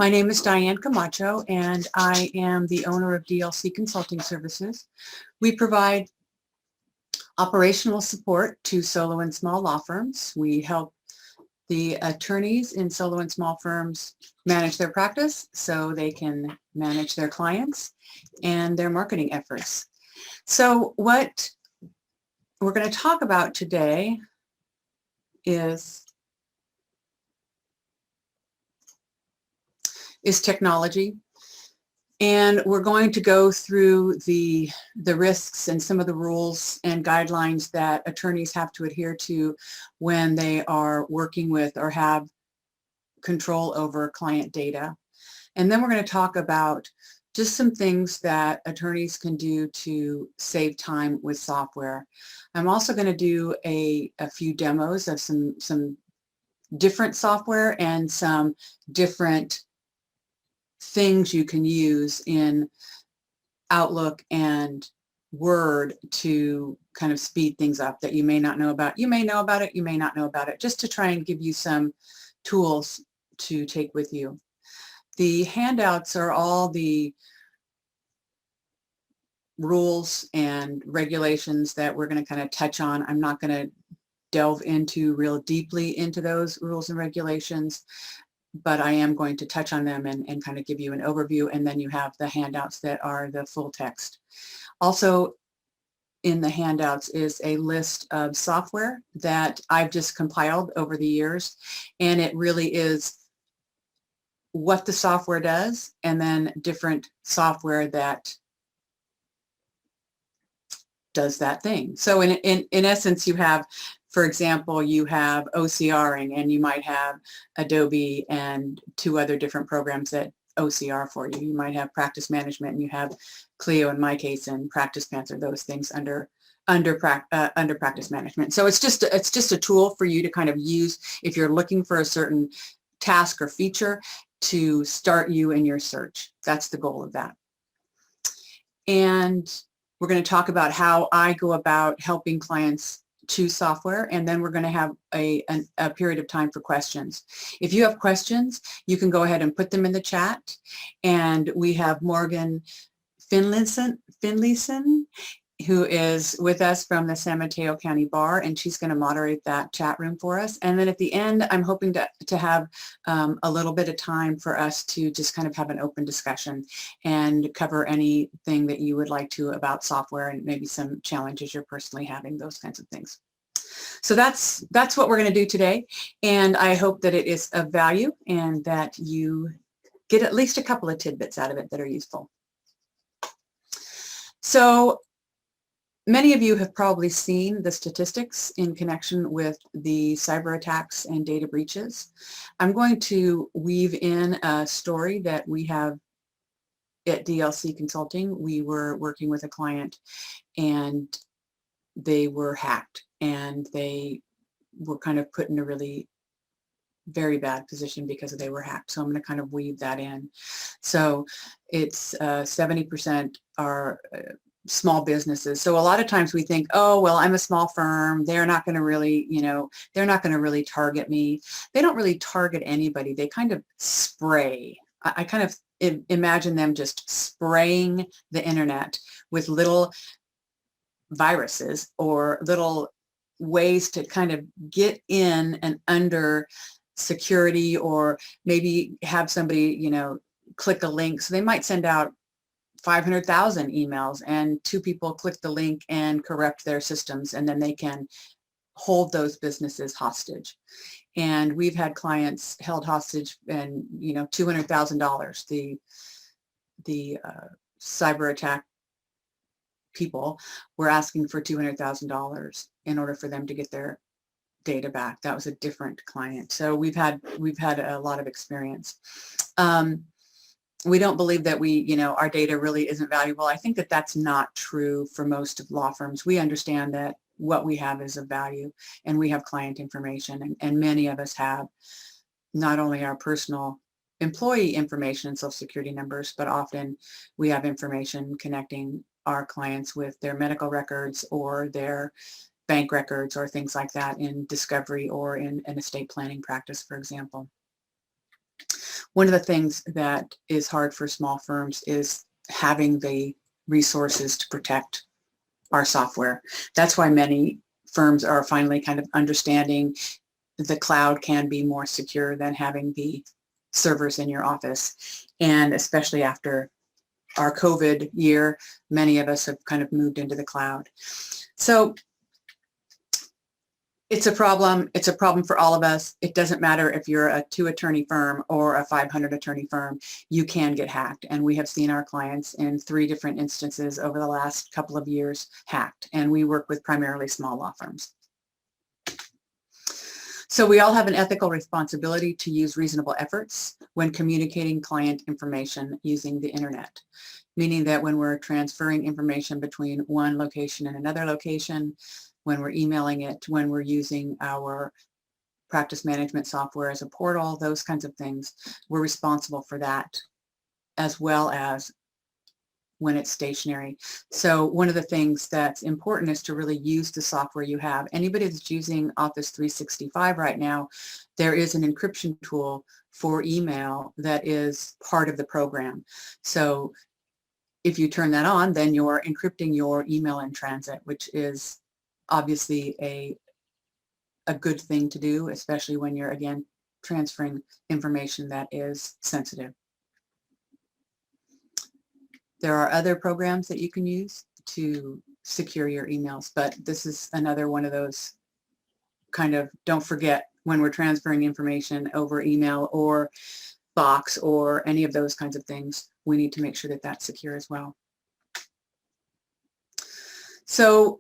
My name is Diane Camacho, and I am the owner of DLC Consulting Services. We provide operational support to solo and small law firms. We help the attorneys in solo and small firms manage their practice so they can manage their clients and their marketing efforts. So what we're going to talk about today is technology. And we're going to go through the risks and some of the rules and guidelines that attorneys have to adhere to when they are working with or have control over client data. And then we're going to talk about just some things that attorneys can do to save time with software. I'm also going to do a few demos of some different software and some different things you can use in Outlook and Word to kind of speed things up that you may not know about. You may know about it, you may not know about it, just to try and give you some tools to take with you. The handouts are all the rules and regulations that we're going to kind of touch on. I'm not going to delve into real deeply into those rules and regulations, but I am going to touch on them and kind of give you an overview, and then you have the handouts that are the full text. Also in the handouts is a list of software that I've just compiled over the years, and it really is what the software does and then different software that does that thing. So in essence, you have, for example, you have OCRing, and you might have Adobe and two other different programs that OCR for you. You might have practice management, and you have Clio in my case, and Practice Panther, those things under practice management. So it's just a tool for you to kind of use if you're looking for a certain task or feature to start you in your search. That's the goal of that. And we're going to talk about how I go about helping clients choose software, and then we're going to have a period of time for questions. If you have questions, you can go ahead and put them in the chat, and we have Morgan Finlayson, who is with us from the San Mateo County Bar, and she's going to moderate that chat room for us. And then at the end, I'm hoping to have a little bit of time for us to just kind of have an open discussion and cover anything that you would like to about software and maybe some challenges you're personally having, those kinds of things. So that's what we're going to do today, and I hope that it is of value and that you get at least a couple of tidbits out of it that are useful. So many of you have probably seen the statistics in connection with the cyber attacks and data breaches. I'm going to weave in a story that we have at DLC Consulting. We were working with a client, and they were hacked, and they were kind of put in a really very bad position because they were hacked. So I'm going to kind of weave that in. So it's 70% are small businesses. So a lot of times we think, oh, well, I'm a small firm. They're not going to really, they're not going to really target me. They don't really target anybody. They kind of spray. I kind of imagine them just spraying the internet with little viruses or little ways to kind of get in and under security, or maybe have somebody, click a link. So they might send out 500,000 emails, and 2 people click the link and corrupt their systems, and then they can hold those businesses hostage. And we've had clients held hostage and, $200,000. The cyber attack people were asking for $200,000 in order for them to get their data back. That was a different client. So we've had a lot of experience. We don't believe that our data really isn't valuable. I think that that's not true for most of law firms. We understand that what we have is of value, and we have client information, and many of us have not only our personal employee information and social security numbers, but often we have information connecting our clients with their medical records or their bank records or things like that in discovery or in an estate planning practice, for example. One of the things that is hard for small firms is having the resources to protect our software. That's why many firms are finally kind of understanding the cloud can be more secure than having the servers in your office. And especially after our COVID year, many of us have kind of moved into the cloud. So it's a problem. It's a problem for all of us. It doesn't matter if you're a 2-attorney firm or a 500-attorney firm, you can get hacked. And we have seen our clients in 3 different instances over the last couple of years hacked. And we work with primarily small law firms. So we all have an ethical responsibility to use reasonable efforts when communicating client information using the internet, meaning that when we're transferring information between one location and another location, when we're emailing it, when we're using our practice management software as a portal, those kinds of things, we're responsible for that, as well as when it's stationary. So one of the things that's important is to really use the software you have. Anybody that's using Office 365 right now, there is an encryption tool for email that is part of the program. So if you turn that on, then you're encrypting your email in transit, which is obviously a good thing to do, especially when you're, again, transferring information that is sensitive. There are other programs that you can use to secure your emails, but this is another one of those kind of, don't forget, when we're transferring information over email or Box or any of those kinds of things, we need to make sure that that's secure as well. So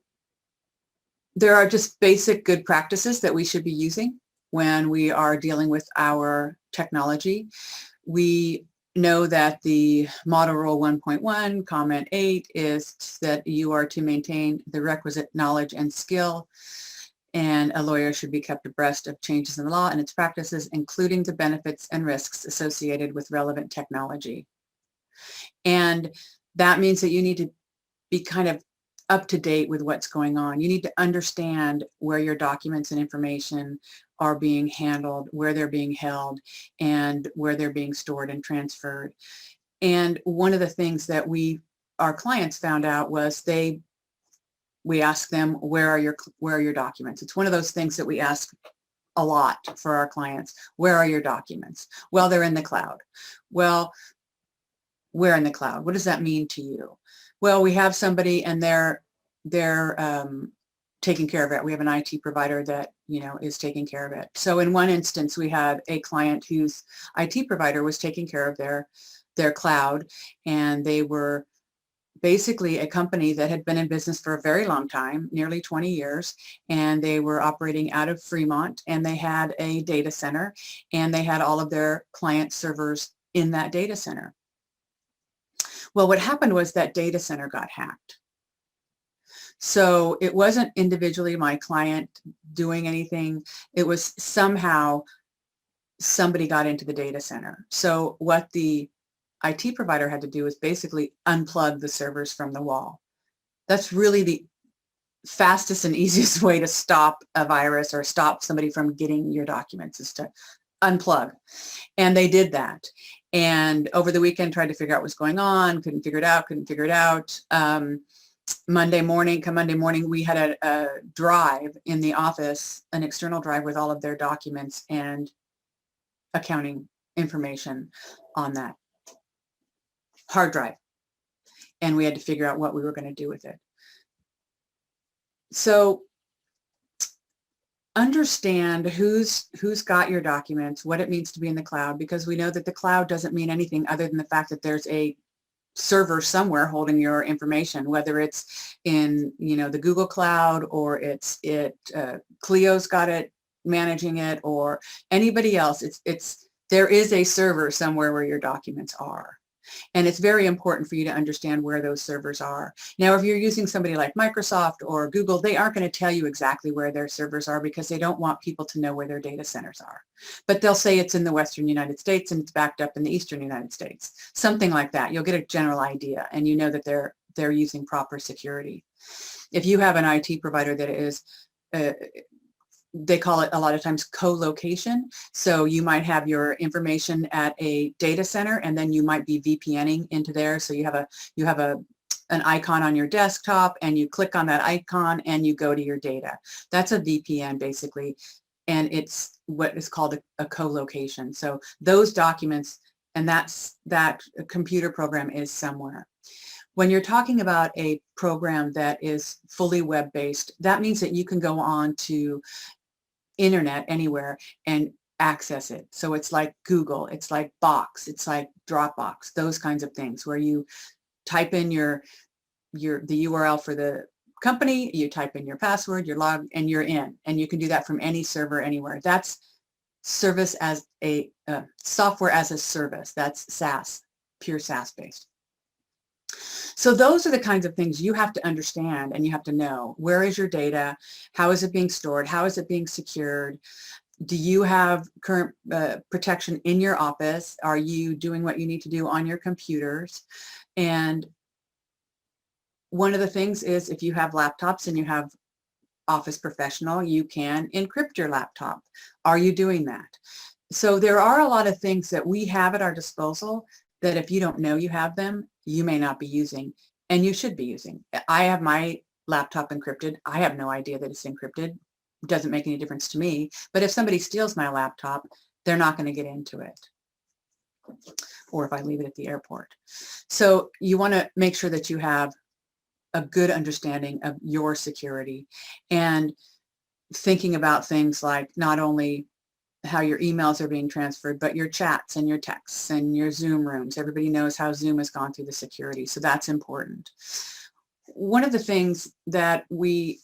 there are just basic good practices that we should be using when we are dealing with our technology. We know that the Model Rule 1.1, Comment 8 is that you are to maintain the requisite knowledge and skill, and a lawyer should be kept abreast of changes in the law and its practices, including the benefits and risks associated with relevant technology. And that means that you need to be kind of up to date with what's going on. You need to understand where your documents and information are being handled, where they're being held, and where they're being stored and transferred. And one of the things that our clients found out was we asked them, where are your documents? It's one of those things that we ask a lot for our clients. Where are your documents? Well, they're in the cloud. Well, where in the cloud? What does that mean to you? Well, we have somebody and they're taking care of it. We have an IT provider that, is taking care of it. So in one instance, we had a client whose IT provider was taking care of their cloud, and they were basically a company that had been in business for a very long time, nearly 20 years, and they were operating out of Fremont, and they had a data center, and they had all of their client servers in that data center. Well, what happened was that data center got hacked. So it wasn't individually my client doing anything. It was somehow somebody got into the data center. So what the IT provider had to do is basically unplug the servers from the wall. That's really the fastest and easiest way to stop a virus or stop somebody from getting your documents, is to unplug. And they did that. And over the weekend tried to figure out what's going on, couldn't figure it out. Monday morning, we had a drive in the office, an external drive with all of their documents and accounting information on that hard drive. And we had to figure out what we were going to do with it. So understand who's got your documents, what it means to be in the cloud, because we know that the cloud doesn't mean anything other than the fact that there's a server somewhere holding your information, whether it's in the Google Cloud, or Clio's got it managing it, or anybody else. There is a server somewhere where your documents are. And it's very important for you to understand where those servers are. Now, if you're using somebody like Microsoft or Google, they aren't going to tell you exactly where their servers are, because they don't want people to know where their data centers are. But they'll say it's in the Western United States and it's backed up in the Eastern United States. Something like that. You'll get a general idea, and you know that they're using proper security. If you have an IT provider that is they call it a lot of times co-location. So you might have your information at a data center, and then you might be VPNing into there. So you have an icon on your desktop, and you click on that icon and you go to your data. That's a VPN basically, and it's what is called a co-location. So those documents and that computer program is somewhere. When you're talking about a program that is fully web-based, that means that you can go on to internet anywhere and access it. So it's like Google, it's like Box, it's like Dropbox, those kinds of things where you type in the URL for the company, you type in your password, your log, and you're in. And you can do that from any server anywhere. That's service as a software as a service. That's SaaS, pure SaaS based. So those are the kinds of things you have to understand, and you have to know. Where is your data? How is it being stored? How is it being secured? Do you have current protection in your office? Are you doing what you need to do on your computers? And one of the things is, if you have laptops and you have Office Professional, you can encrypt your laptop. Are you doing that? So there are a lot of things that we have at our disposal that if you don't know you have them, you may not be using, and you should be using. I have my laptop encrypted. I have no idea that it's encrypted. It doesn't make any difference to me. But if somebody steals my laptop, they're not going to get into it. Or if I leave it at the airport. So you want to make sure that you have a good understanding of your security, and thinking about things like not only how your emails are being transferred, but your chats and your texts and your Zoom rooms. Everybody knows how Zoom has gone through the security, so that's important. One of the things that we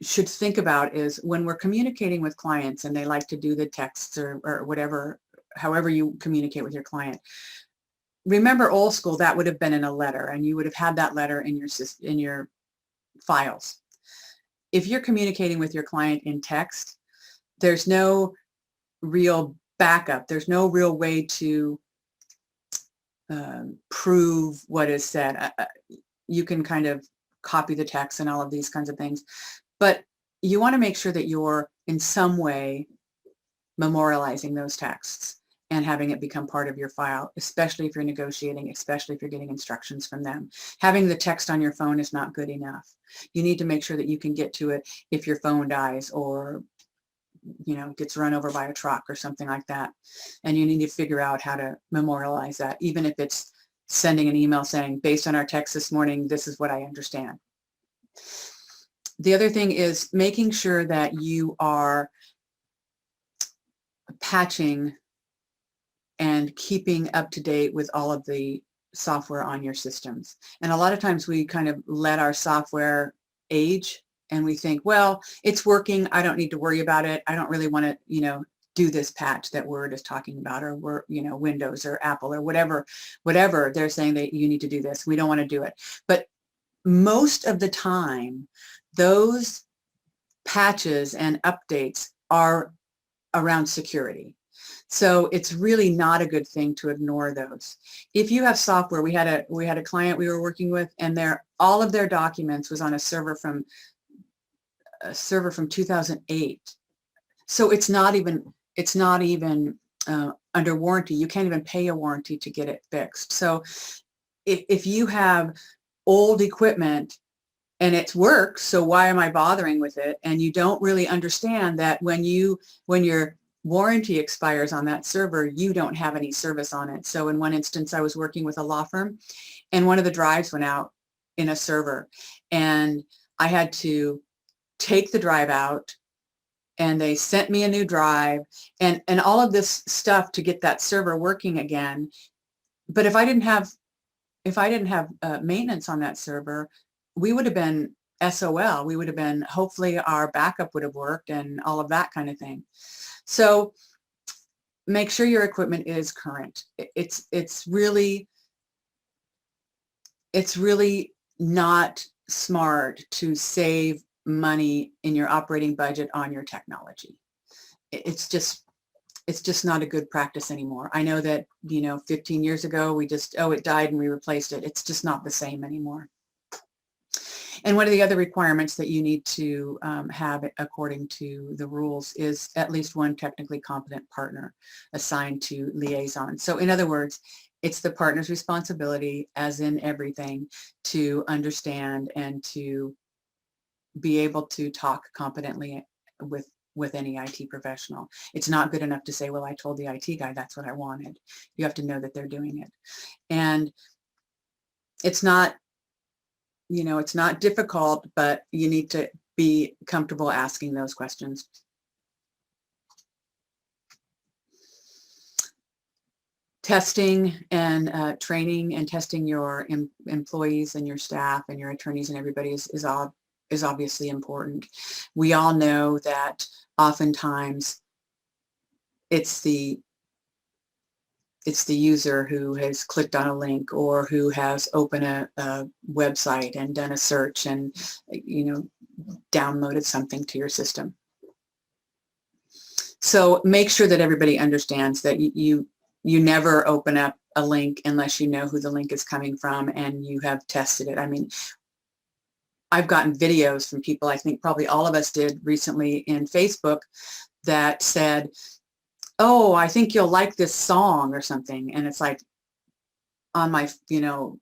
should think about is when we're communicating with clients and they like to do the texts or whatever, however you communicate with your client. Remember old school, that would have been in a letter, and you would have had that letter in your files. If you're communicating with your client in text, there's no real backup. There's no real way to prove what is said. You can kind of copy the text and all of these kinds of things, but you want to make sure that you're in some way memorializing those texts and having it become part of your file, especially if you're negotiating, especially if you're getting instructions from them. Having the text on your phone is not good enough. You need to make sure that you can get to it if your phone dies or gets run over by a truck or something like that. And you need to figure out how to memorialize that, even if it's sending an email saying, based on our text this morning, this is what I understand. The other thing is making sure that you are patching and keeping up to date with all of the software on your systems. And a lot of times we kind of let our software age, and we think, well, it's working, I don't need to worry about it. I don't really want to, do this patch that Word is talking about, or Windows or Apple or whatever they're saying that you need to do this. We don't want to do it. But most of the time, those patches and updates are around security. So it's really not a good thing to ignore those. If you have software, we had a client we were working with, and all of their documents was on a server from 2008. So it's not even under warranty. You can't even pay a warranty to get it fixed. So if you have old equipment and it works, so why am I bothering with it? And you don't really understand that when your warranty expires on that server, you don't have any service on it. So in one instance, I was working with a law firm, and one of the drives went out in a server, and I had to take the drive out, and they sent me a new drive and all of this stuff to get that server working again. But if I didn't have maintenance on that server, we would have been SOL. We would have been, hopefully our backup would have worked and all of that kind of thing. So make sure your equipment is current. It's really not smart to save money in your operating budget on your technology. It's just not a good practice anymore. I know that 15 years ago we just, it died and we replaced it. It's just not the same anymore. And one of the other requirements that you need to have according to the rules is at least one technically competent partner assigned to liaison. So in other words, it's the partner's responsibility, as in everything, to understand and to be able to talk competently with any IT professional. It's not good enough to say, well, I told the IT guy that's what I wanted. You have to know that they're doing it. And it's not, you know, it's not difficult, but you need to be comfortable asking those questions. Testing and training and testing your employees and your staff and your attorneys and everybody is obviously important. We all know that oftentimes it's the user who has clicked on a link or who has opened a website and done a search and, you know, downloaded something to your system. So make sure that everybody understands that you never open up a link unless you know who the link is coming from and you have tested it. I mean, I've gotten videos from people, I think probably all of us did recently in Facebook, that said, oh, I think you'll like this song or something. And it's like on my, you know,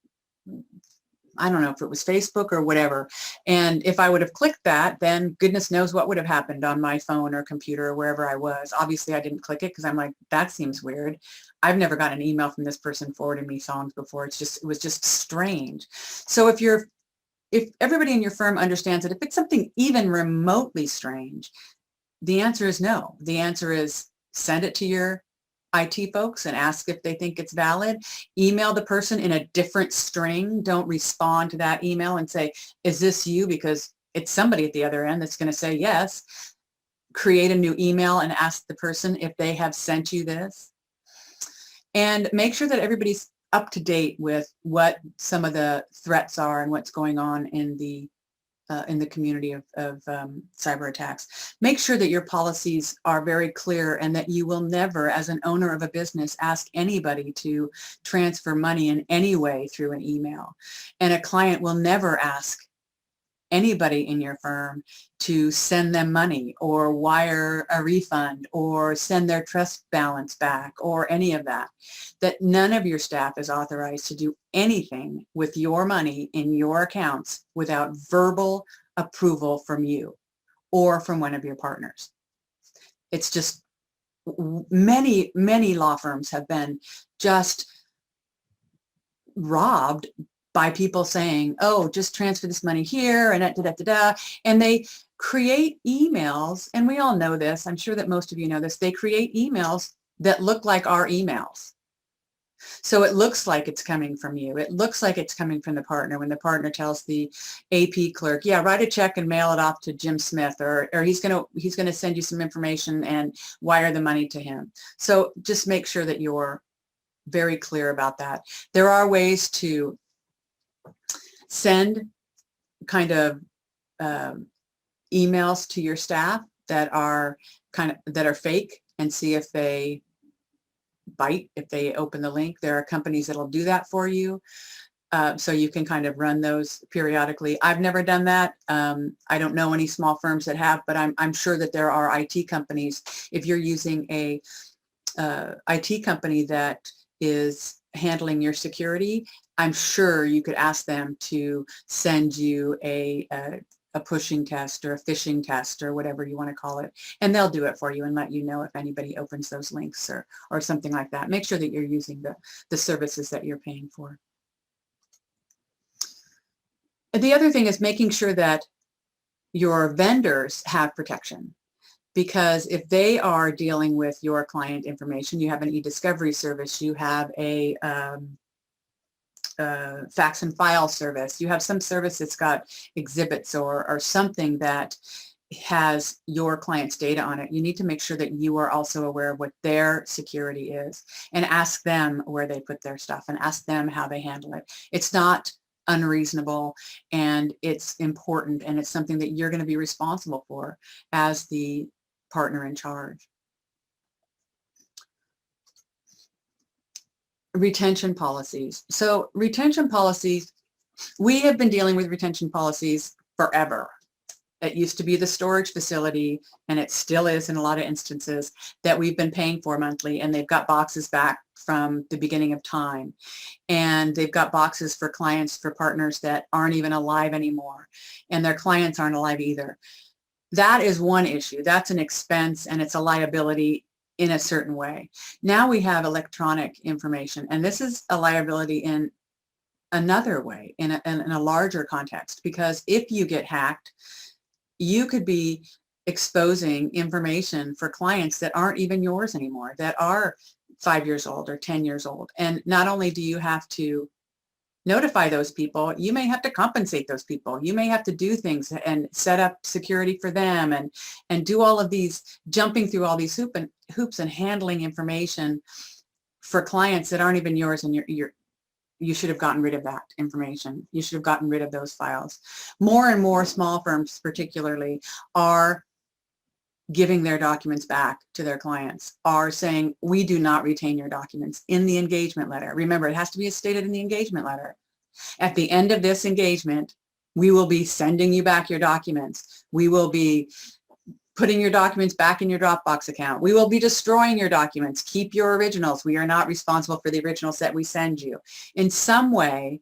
I don't know if it was Facebook or whatever. And if I would have clicked that, then goodness knows what would have happened on my phone or computer or wherever I was. Obviously, I didn't click it because I'm like, that seems weird. I've never gotten an email from this person forwarding me songs before. It was just strange. So if everybody in your firm understands that if it's something even remotely strange, the answer is no. The answer is send it to your IT folks and ask if they think it's valid. Email the person in a different string. Don't respond to that email and say, is this you? Because it's somebody at the other end that's going to say yes. Create a new email and ask the person if they have sent you this. And make sure that everybody's up to date with what some of the threats are and what's going on in the community of cyber attacks. Make sure that your policies are very clear and that you will never, as an owner of a business, ask anybody to transfer money in any way through an email. And a client will never ask anybody in your firm to send them money or wire a refund or send their trust balance back or any of that. That none of your staff is authorized to do anything with your money in your accounts without verbal approval from you or from one of your partners. It's just many law firms have been just robbed by people saying, oh, just transfer this money here and da-da-da-da. And they create emails, and we all know this, I'm sure that most of you know this, they create emails that look like our emails. So it looks like it's coming from you. It looks like it's coming from the partner when the partner tells the AP clerk, yeah, write a check and mail it off to Jim Smith, or he's gonna send you some information and wire the money to him. So just make sure that you're very clear about that. There are ways to send kind of emails to your staff that are fake and see if they bite, if they open the link. There are companies that'll do that for you. So you can kind of run those periodically. I've never done that. I don't know any small firms that have, but I'm sure that there are IT companies. If you're using a IT company that is handling your security, I'm sure you could ask them to send you a pushing test or a phishing test or whatever you want to call it, and they'll do it for you and let you know if anybody opens those links or something like that. Make sure that you're using the services that you're paying for. The other thing is making sure that your vendors have protection, because if they are dealing with your client information, you have an e-discovery service, you have a fax and file service, you have some service that's got exhibits or something that has your client's data on it, you need to make sure that you are also aware of what their security is and ask them where they put their stuff and ask them how they handle it. It's not unreasonable, and it's important, and it's something that you're going to be responsible for as the partner in charge. Retention policies. So retention policies, we have been dealing with retention policies forever. It used to be the storage facility, and it still is in a lot of instances, that we've been paying for monthly, and they've got boxes back from the beginning of time. And they've got boxes for clients, for partners that aren't even alive anymore, and their clients aren't alive either. That is one issue. That's an expense, and it's a liability in a certain way. Now we have electronic information, and this is a liability in another way, in a larger context, because if you get hacked, you could be exposing information for clients that aren't even yours anymore, that are 5 years old or 10 years old. And not only do you have to notify those people, you may have to compensate those people. You may have to do things and set up security for them, and do all of these, jumping through all these hoops and handling information for clients that aren't even yours, and you should have gotten rid of that information. You should have gotten rid of those files. More and more small firms particularly are giving their documents back to their clients, are saying, we do not retain your documents in the engagement letter. Remember, it has to be stated in the engagement letter. At the end of this engagement, we will be sending you back your documents. We will be putting your documents back in your Dropbox account. We will be destroying your documents. Keep your originals. We are not responsible for the originals that we send you. In some way,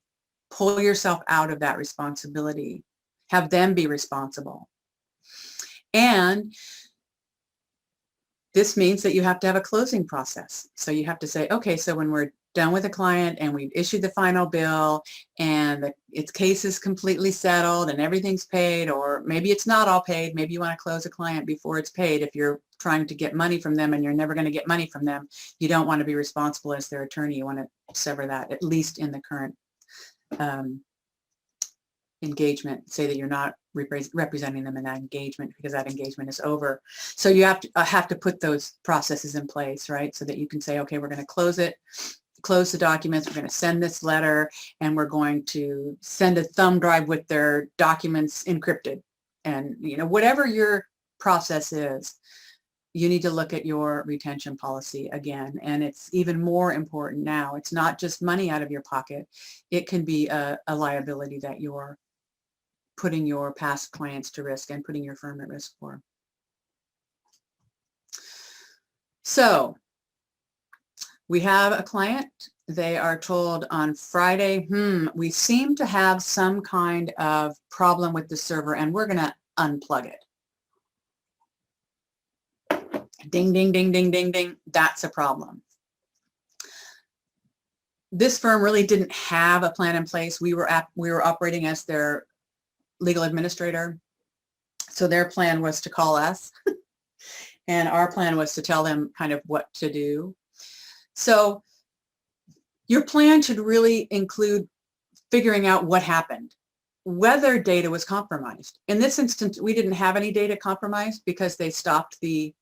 pull yourself out of that responsibility. Have them be responsible. And this means that you have to have a closing process. So you have to say, okay, so when we're done with a client and we've issued the final bill and its case is completely settled and everything's paid, or maybe it's not all paid, maybe you want to close a client before it's paid. If you're trying to get money from them and you're never going to get money from them, you don't want to be responsible as their attorney. You want to sever that, at least in the current engagement. Say that you're not representing them in that engagement, because that engagement is over. So you have to put those processes in place, right? So that you can say, okay, we're going to close it, close the documents, we're going to send this letter, and we're going to send a thumb drive with their documents encrypted. And whatever your process is, you need to look at your retention policy again. And it's even more important now. It's not just money out of your pocket. It can be a liability that you're putting your past clients to risk and putting your firm at risk for. So we have a client. They are told on Friday, we seem to have some kind of problem with the server, and we're going to unplug it. Ding, ding, ding, ding, ding, ding. That's a problem. This firm really didn't have a plan in place. We were operating as their legal administrator. So their plan was to call us and our plan was to tell them kind of what to do. So your plan should really include figuring out what happened, whether data was compromised. In this instance, we didn't have any data compromised because they stopped the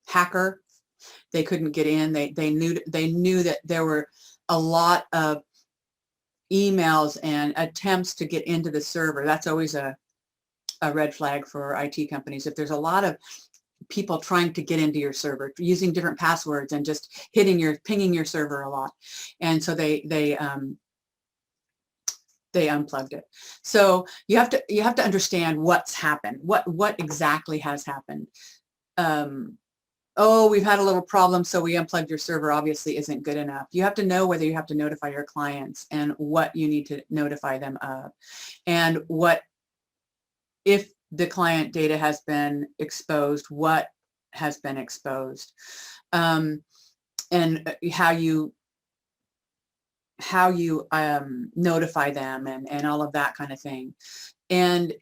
hacker. They couldn't get in. They knew that there were a lot of emails and attempts to get into the server. That's always a red flag for IT companies. If there's a lot of people trying to get into your server using different passwords and just pinging your server a lot, and so they unplugged it. So you have to understand what's happened, what exactly has happened. Oh, we've had a little problem, so we unplugged your server, obviously isn't good enough. You have to know whether you have to notify your clients and what you need to notify them of, and what, if the client data has been exposed, what has been exposed, and how you notify them, and all of that kind of thing. And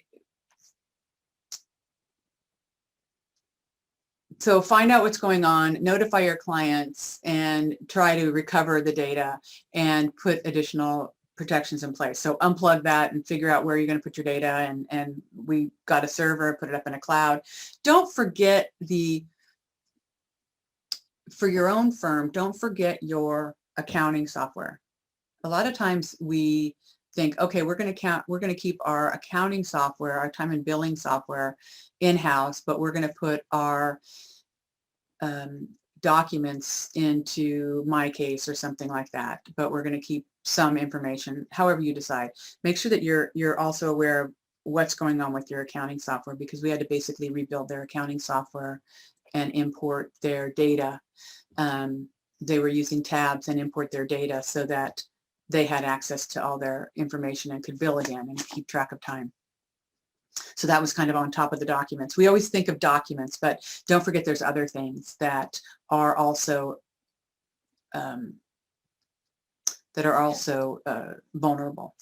so find out what's going on, notify your clients, and try to recover the data and put additional protections in place. So unplug that and figure out where you're going to put your data. And we got a server, put it up in a cloud. Don't forget for your own firm, don't forget your accounting software. A lot of times we think, okay, we're going to keep our accounting software, our time and billing software in-house, but we're going to put our documents into MyCase or something like that. But we're going to keep some information, however you decide. Make sure that you're also aware of what's going on with your accounting software, because we had to basically rebuild their accounting software and import their data. They were using tabs and import their data so that they had access to all their information and could bill again and keep track of time. So that was kind of on top of the documents. We always think of documents, but don't forget there's other things that are also vulnerable.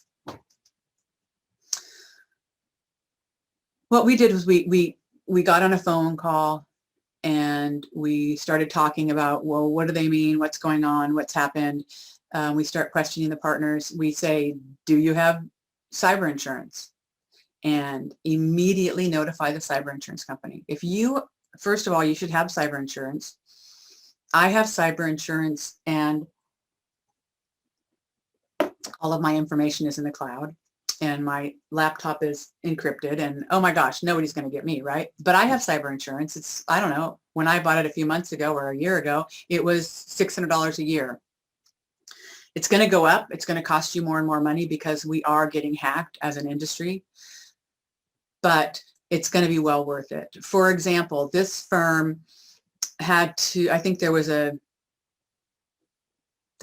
What we did was we got on a phone call and we started talking about, well, what do they mean? What's going on? What's happened? We start questioning the partners. We say, do you have cyber insurance? And immediately notify the cyber insurance company. First of all, you should have cyber insurance. I have cyber insurance and all of my information is in the cloud and my laptop is encrypted, and oh my gosh, nobody's going to get me, right? But I have cyber insurance. It's, I don't know, when I bought it a few months ago or a year ago, it was $600 a year. It's going to go up. It's going to cost you more and more money because we are getting hacked as an industry, but it's going to be well worth it. For example, this firm had to, I think there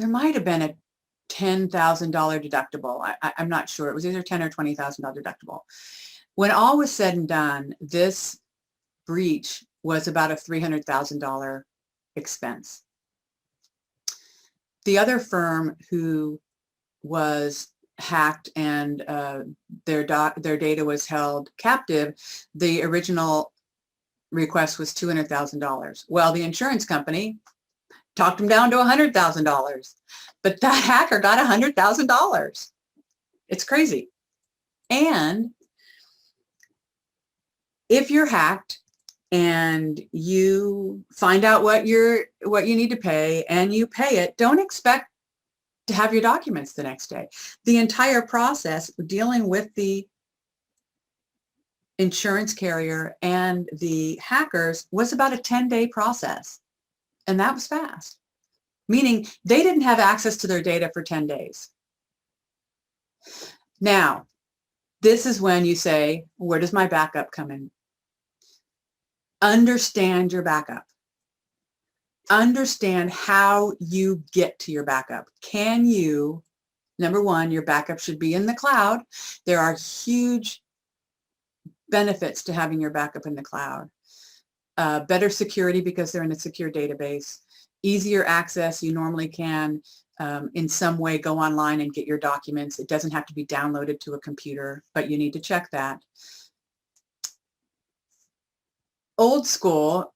might have been a $10,000 deductible. I'm not sure. It was either $10,000 or $20,000 deductible. When all was said and done, this breach was about a $300,000 expense. The other firm who was hacked and their data was held captive, the original request was $200,000. Well, the insurance company talked them down to $100,000, but that hacker got $100,000. It's crazy. And if you're hacked and you find out what you need to pay and you pay it, don't expect to have your documents the next day. The entire process dealing with the insurance carrier and the hackers was about a 10-day process. And that was fast, meaning they didn't have access to their data for 10 days. Now, this is when you say, where does my backup come in? Understand your backup. Understand how you get to your backup. Can you, number one, your backup should be in the cloud. There are huge benefits to having your backup in the cloud. Better security because they're in a secure database. Easier access. You normally can in some way go online and get your documents. It doesn't have to be downloaded to a computer, but you need to check that. Old school,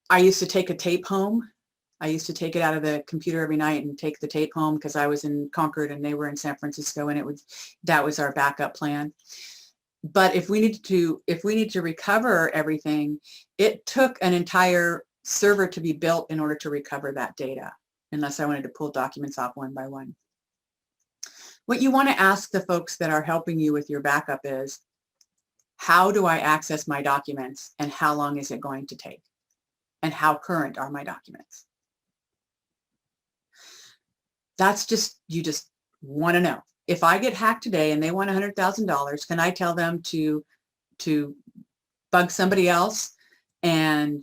I used to take a tape home. I used to take it out of the computer every night and take the tape home because I was in Concord and they were in San Francisco, and that was our backup plan. But if we need to recover everything, it took an entire server to be built in order to recover that data, unless I wanted to pull documents off one by one. What you want to ask the folks that are helping you with your backup is, how do I access my documents and how long is it going to take? And how current are my documents? That's just, you just want to know. If I get hacked today and they want $100,000, can I tell them to bug somebody else and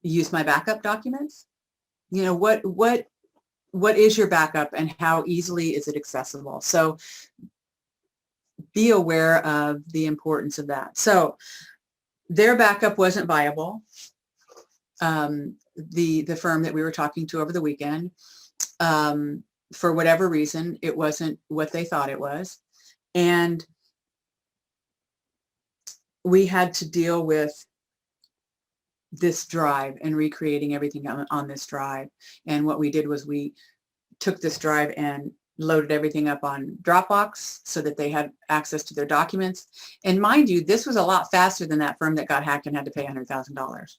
use my backup documents? You know, what is your backup and how easily is it accessible? So be aware of the importance of that. So their backup wasn't viable. The firm that we were talking to over the weekend, for whatever reason, it wasn't what they thought it was. And we had to deal with this drive and recreating everything on this drive. And what we did was we took this drive and loaded everything up on Dropbox so that they had access to their documents. And mind you, this was a lot faster than that firm that got hacked and had to pay $100,000.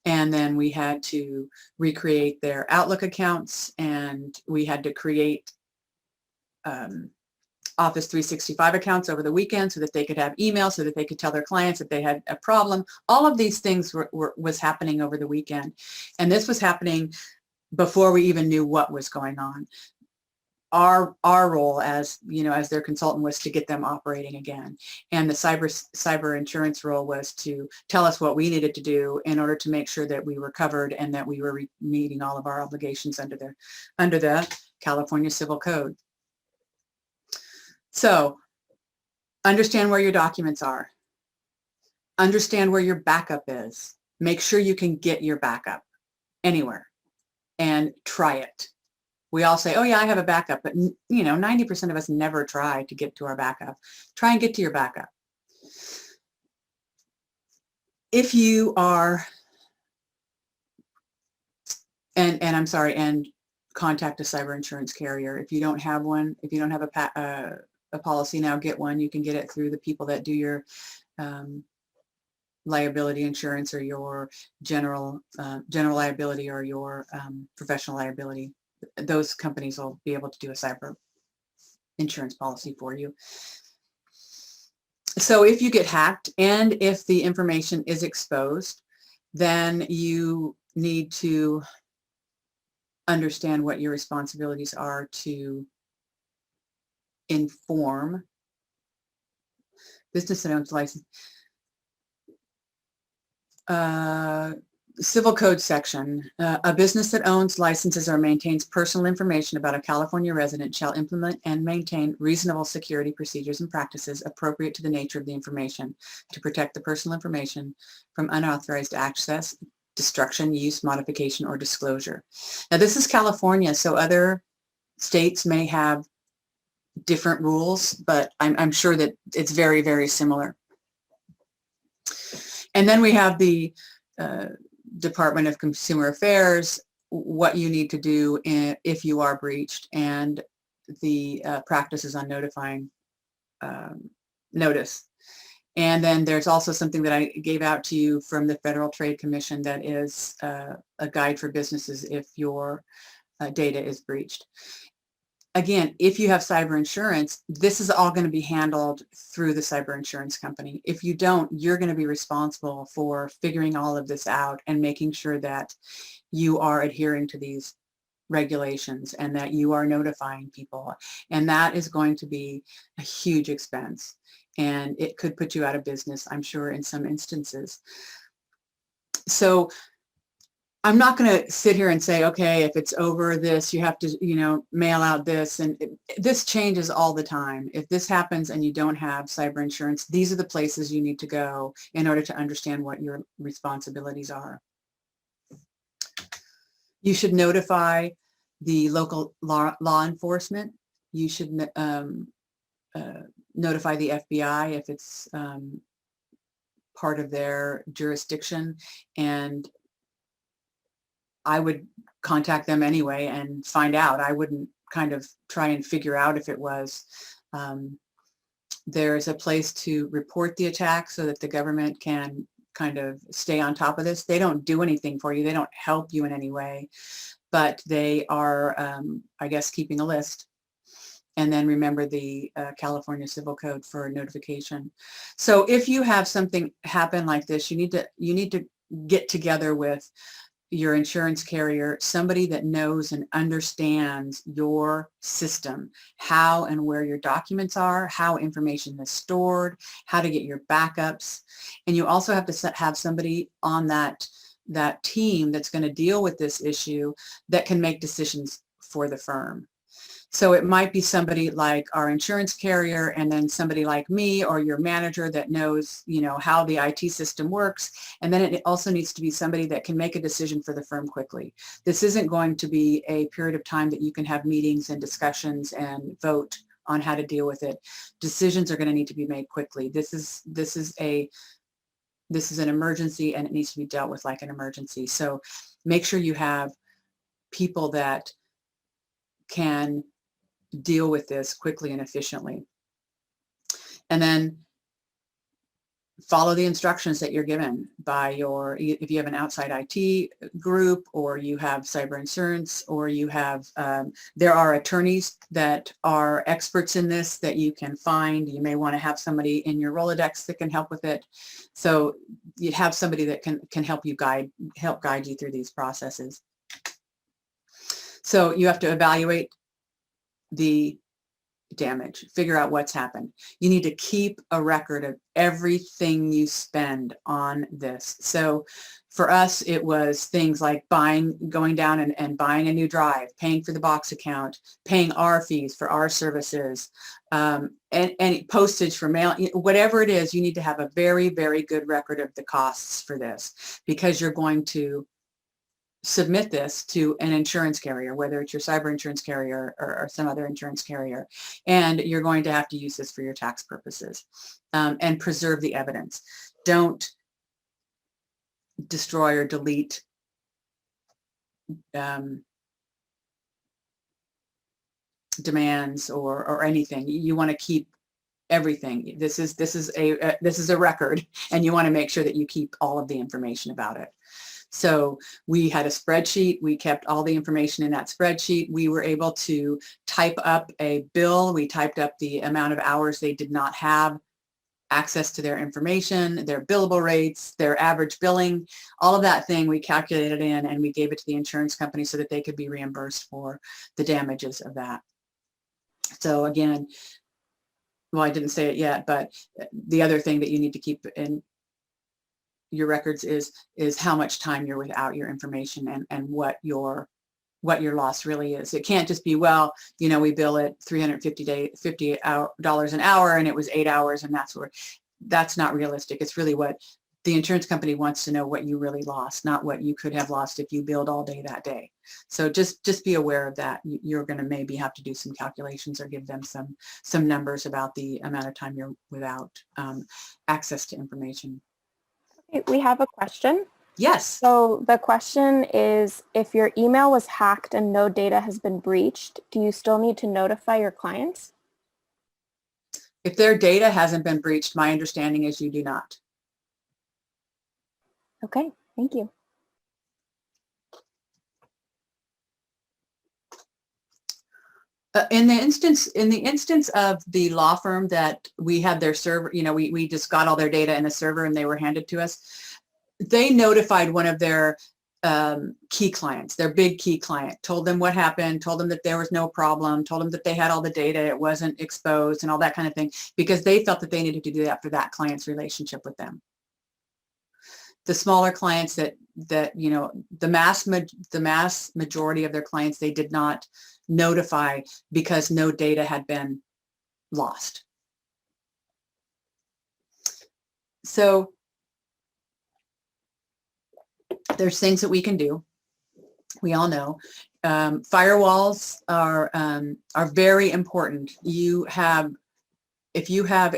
And then we had to recreate their Outlook accounts, and we had to create Office 365 accounts over the weekend so that they could have email, so that they could tell their clients if they had a problem. All of these things was happening over the weekend. And this was happening before we even knew what was going on. our role as, as their consultant was to get them operating again. And the cyber insurance role was to tell us what we needed to do in order to make sure that we were covered and that we were meeting all of our obligations under the California Civil Code. So understand where your documents are. Understand where your backup is. Make sure you can get your backup anywhere and try it. We all say, oh yeah, I have a backup, but 90% of us never try to get to our backup. Try and get to your backup. If you are, and contact a cyber insurance carrier. If you don't have one, if you don't have a policy now, get one. You can get it through the people that do your liability insurance or your general liability or your professional liability. Those companies will be able to do a cyber insurance policy for you. So if you get hacked and if the information is exposed, then you need to understand what your responsibilities are to inform business that owns license. Civil Code section, a business that owns, licenses, or maintains personal information about a California resident shall implement and maintain reasonable security procedures and practices appropriate to the nature of the information to protect the personal information from unauthorized access, destruction, use, modification, or disclosure. Now this is California, so other states may have different rules, but I'm sure that it's very, very similar. And then we have the Department of Consumer Affairs, what you need to do if you are breached, and the practices on notifying notice. And then there's also something that I gave out to you from the Federal Trade Commission that is a guide for businesses if your data is breached. Again, if you have cyber insurance, this is all going to be handled through the cyber insurance company. If you don't, you're going to be responsible for figuring all of this out and making sure that you are adhering to these regulations and that you are notifying people. And that is going to be a huge expense. And it could put you out of business, I'm sure, in some instances. So I'm not going to sit here and say, okay, if it's over this, you have to, mail out this. And this changes all the time. If this happens and you don't have cyber insurance, these are the places you need to go in order to understand what your responsibilities are. You should notify the local law enforcement. You should notify the FBI if it's part of their jurisdiction, and I would contact them anyway and find out. I wouldn't kind of try and figure out if it was. There's a place to report the attack so that the government can kind of stay on top of this. They don't do anything for you. They don't help you in any way, but they are, I guess, keeping a list. And then remember the California Civil Code for notification. So if you have something happen like this, you need to get together with your insurance carrier, somebody that knows and understands your system, how and where your documents are, how information is stored, how to get your backups. And you also have to have somebody on that team that's going to deal with this issue that can make decisions for the firm. So it might be somebody like our insurance carrier, and then somebody like me or your manager that knows, how the IT system works. And then it also needs to be somebody that can make a decision for the firm quickly. This isn't going to be a period of time that you can have meetings and discussions and vote on how to deal with it. Decisions are going to need to be made quickly. This is an emergency, and it needs to be dealt with like an emergency. So make sure you have people that can deal with this quickly and efficiently. And then follow the instructions that you're given by if you have an outside IT group, or you have cyber insurance, or you have, there are attorneys that are experts in this that you can find. You may want to have somebody in your Rolodex that can help with it. So you have somebody that can help guide you through these processes. So you have to evaluate the damage, figure out what's happened. You need to keep a record of everything you spend on this. So for us, it was things like going down and buying a new drive, paying for the box account, paying our fees for our services, and postage for mail, whatever it is, you need to have a very, very good record of the costs for this, because you're going to submit this to an insurance carrier, whether it's your cyber insurance carrier or some other insurance carrier, and you're going to have to use this for your tax purposes, and preserve the evidence. Don't destroy or delete demands or anything. You want to keep everything. This is a record, and you want to make sure that you keep all of the information about it. So we had a spreadsheet. We kept all the information in that spreadsheet. We were able to type up a bill. We typed up the amount of hours they did not have access to their information, their billable rates, their average billing, all of that thing we calculated in, and we gave it to the insurance company so that they could be reimbursed for the damages of that. So again, well, I didn't say it yet, but the other thing that you need to keep in your records is how much time you're without your information, and what your loss really is. It can't just be, well, we bill it $350 an hour, and it was 8 hours, and that's not realistic. It's really what the insurance company wants to know, what you really lost, not what you could have lost if you billed all day that day. So just be aware of that. You're going to maybe have to do some calculations or give them some numbers about the amount of time you're without access to information. We have a question. Yes. So the question is, if your email was hacked and no data has been breached, do you still need to notify your clients? If their data hasn't been breached, my understanding is you do not. Okay, thank you. In the instance of the law firm that we had their server, we just got all their data in a server and they were handed to us, they notified one of their key clients, their big key client, told them what happened, told them that there was no problem, told them that they had all the data, it wasn't exposed and all that kind of thing, because they felt that they needed to do that for that client's relationship with them. The smaller clients that the mass majority of their clients, they did not notify because no data had been lost. So there's things that we can do. We all know firewalls are very important. If you have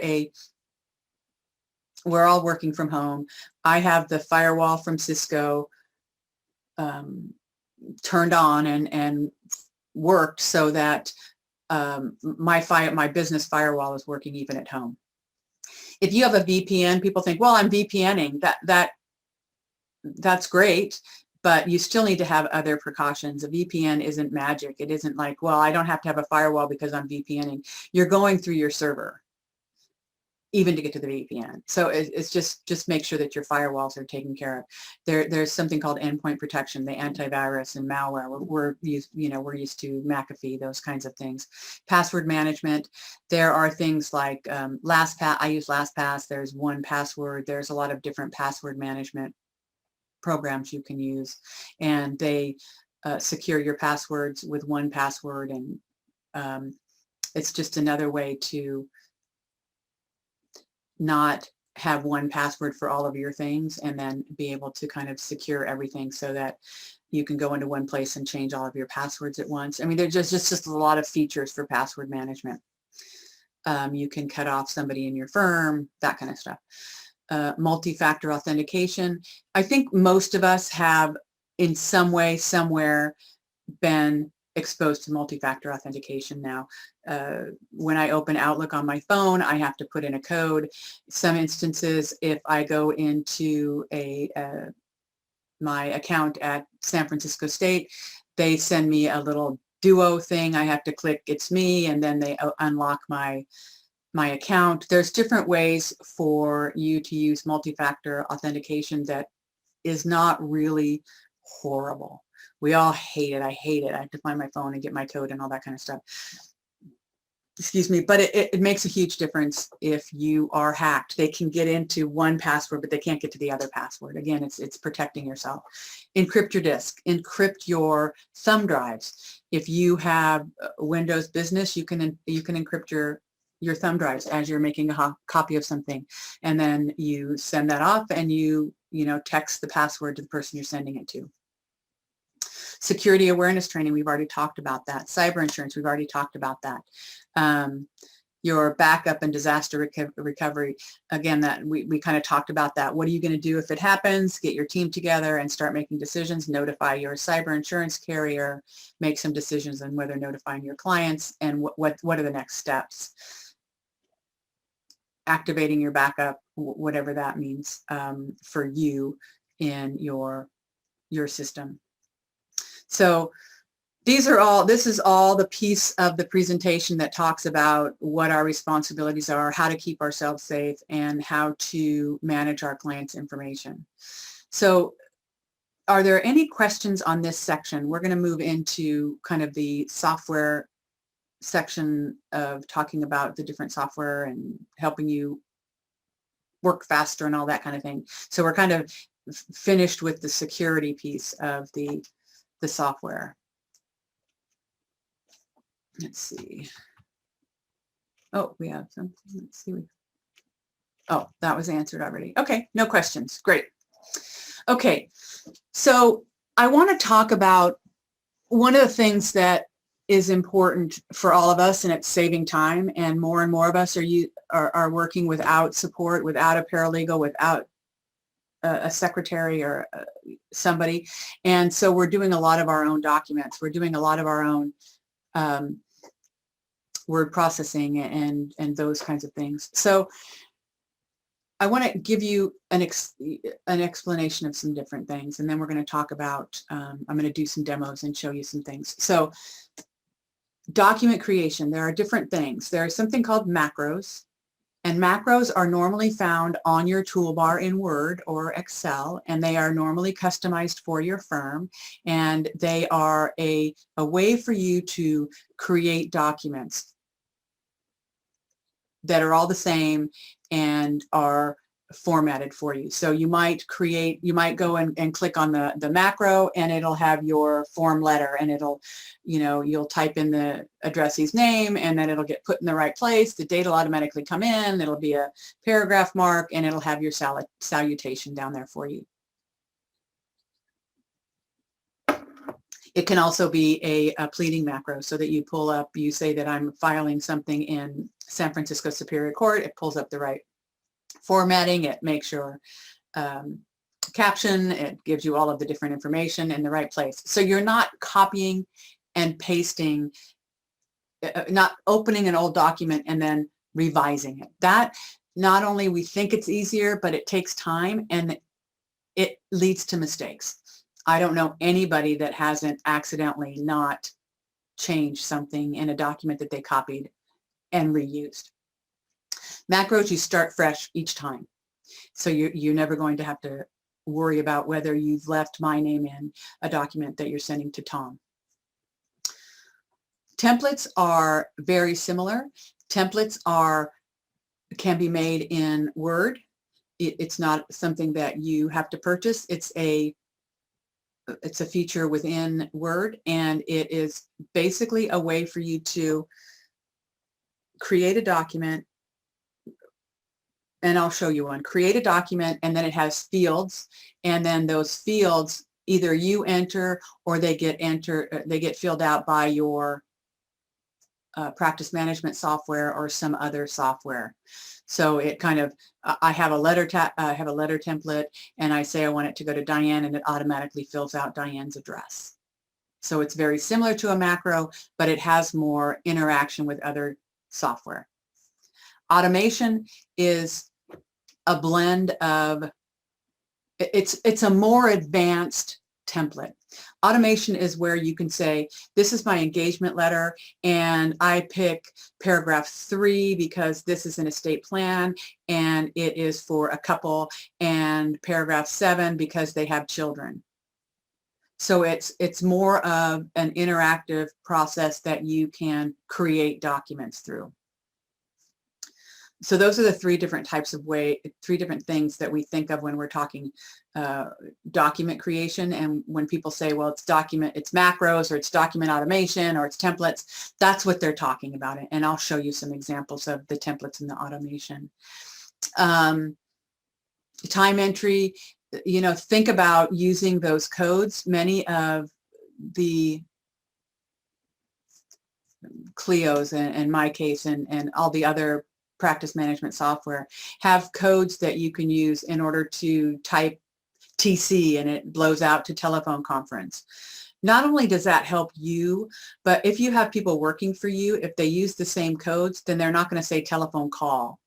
we're all working from home. I have the firewall from Cisco turned on and worked so that my business firewall is working even at home. If you have a VPN, people think, well, I'm VPNing. That's great, but you still need to have other precautions. A VPN isn't magic. It isn't like, well, I don't have to have a firewall because I'm VPNing. You're going through your server even to get to the VPN. So it's just make sure that your firewalls are taken care of. There's something called endpoint protection, the antivirus and malware. We're used to McAfee, those kinds of things. Password management. There are things like LastPass. I use LastPass. There's 1Password. There's a lot of different password management programs you can use, and they secure your passwords with 1Password, and it's just another way to not have one password for all of your things, and then be able to kind of secure everything so that you can go into one place and change all of your passwords at once. I mean, there's just a lot of features for password management. You can cut off somebody in your firm, that kind of stuff. Multi-factor authentication. I think most of us have in some way, somewhere, been exposed to multi-factor authentication now. When I open Outlook on my phone, I have to put in a code. Some instances, if I go into my account at San Francisco State, they send me a little duo thing. I have to click it's me, and then they unlock my account. There's different ways for you to use multi-factor authentication that is not really horrible. We all hate it. I hate it. I have to find my phone and get my code and all that kind of stuff. excuse me, but it makes a huge difference if you are hacked. They can get into one password, but they can't get to the other password. Again, it's protecting yourself. Encrypt your disk, encrypt your thumb drives. If you have Windows Business, you can encrypt your thumb drives as you're making a copy of something, and then you send that off, and you text the password to the person you're sending it to. Security awareness training, we've already talked about that. Cyber insurance, we've already talked about that. Your backup and disaster recovery, again, that we kind of talked about that. What are you going to do if it happens? Get your team together and start making decisions. Notify your cyber insurance carrier. Make some decisions on whether notifying your clients, and what are the next steps. Activating your backup, whatever that means for you in your system. So this is all the piece of the presentation that talks about what our responsibilities are, how to keep ourselves safe, and how to manage our clients' information. So are there any questions on this section? We're going to move into kind of the software section of talking about the different software and helping you work faster and all that kind of thing. So we're kind of finished with the security piece of the software. Let's see. Oh, we have something. Let's see. Oh, that was answered already. Okay, no questions. Great. Okay, so I want to talk about one of the things that is important for all of us, and it's saving time, and more of us are working without support, without a paralegal, without a secretary or somebody, and so we're doing a lot of our own documents. We're doing a lot of our own word processing and those kinds of things. So I want to give you an explanation of some different things, and then we're going to talk about, I'm going to do some demos and show you some things. So document creation, there are different things. There's something called macros, and macros are normally found on your toolbar in Word or Excel, and they are normally customized for your firm, and they are a way for you to create documents that are all the same and are formatted for you. So you might go and click on the macro, and it'll have your form letter, and it'll, you'll type in the addressee's name, and then it'll get put in the right place. The date will automatically come in. It'll be a paragraph mark, and it'll have your salutation down there for you. It can also be a pleading macro, so that you pull up, you say that I'm filing something in San Francisco Superior Court. It pulls up the right formatting. It makes your caption. It gives you all of the different information in the right place. So you're not copying and pasting, not opening an old document and then revising it. That, not only we think it's easier, but it takes time, and it leads to mistakes. I don't know anybody that hasn't accidentally not changed something in a document that they copied and reused. Macros, you start fresh each time. So you're never going to have to worry about whether you've left my name in a document that you're sending to Tom. Templates are very similar. Templates can be made in Word. It's not something that you have to purchase. It's a feature within Word, and it is basically a way for you to create a document, and I'll show you one. Create a document, and then it has fields, and then those fields either you enter or they get filled out by your practice management software or some other software. So it kind of, I have a letter template, and I say I want it to go to Diane, and it automatically fills out Diane's address. So it's very similar to a macro, but it has more interaction with other software. Automation is a blend of, it's a more advanced template. Automation is where you can say, this is my engagement letter, and I pick paragraph 3 because this is an estate plan and it is for a couple, and paragraph 7 because they have children. So it's more of an interactive process that you can create documents through. So those are the three different things that we think of when we're talking document creation. And when people say, well, it's macros, or it's document automation, or it's templates, that's what they're talking about. And I'll show you some examples of the templates and the automation. Time entry, think about using those codes. Many of the Clio's and my case and all the other practice management software have codes that you can use in order to type TC and it blows out to telephone conference. Not only does that help you, but if you have people working for you, if they use the same codes, then they're not going to say telephone call.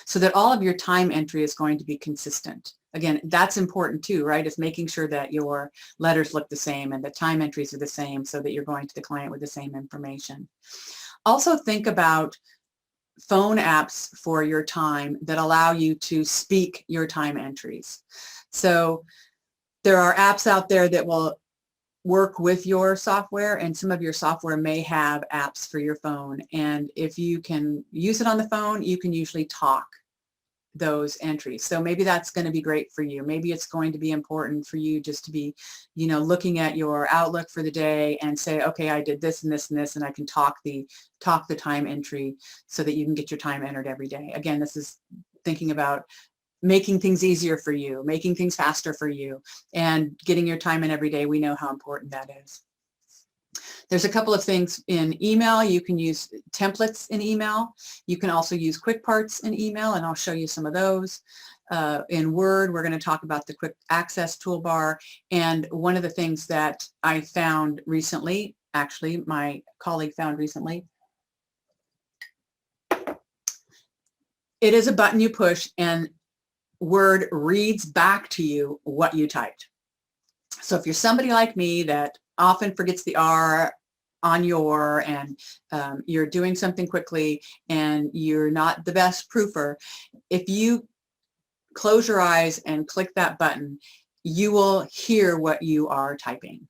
So that all of your time entry is going to be consistent. Again, that's important too, right? Is making sure that your letters look the same and the time entries are the same so that you're going to the client with the same information. Also think about phone apps for your time that allow you to speak your time entries. So there are apps out there that will work with your software, and some of your software may have apps for your phone. And if you can use it on the phone, you can usually talk those entries. So maybe that's going to be great for you. Maybe it's going to be important for you just to be, looking at your Outlook for the day and say, okay, I did this and this and this, and I can talk the time entry so that you can get your time entered every day. Again, this is thinking about making things easier for you, making things faster for you, and getting your time in every day. We know how important that is. There's a couple of things in email. You can use templates in email. You can also use quick parts in email, and I'll show you some of those. In Word, we're going to talk about the quick access toolbar. And one of the things that I found recently, actually my colleague found recently, it is a button you push and Word reads back to you what you typed. So if you're somebody like me that often forgets the R on your, and you're doing something quickly and you're not the best proofer, if you close your eyes and click that button, you will hear what you are typing.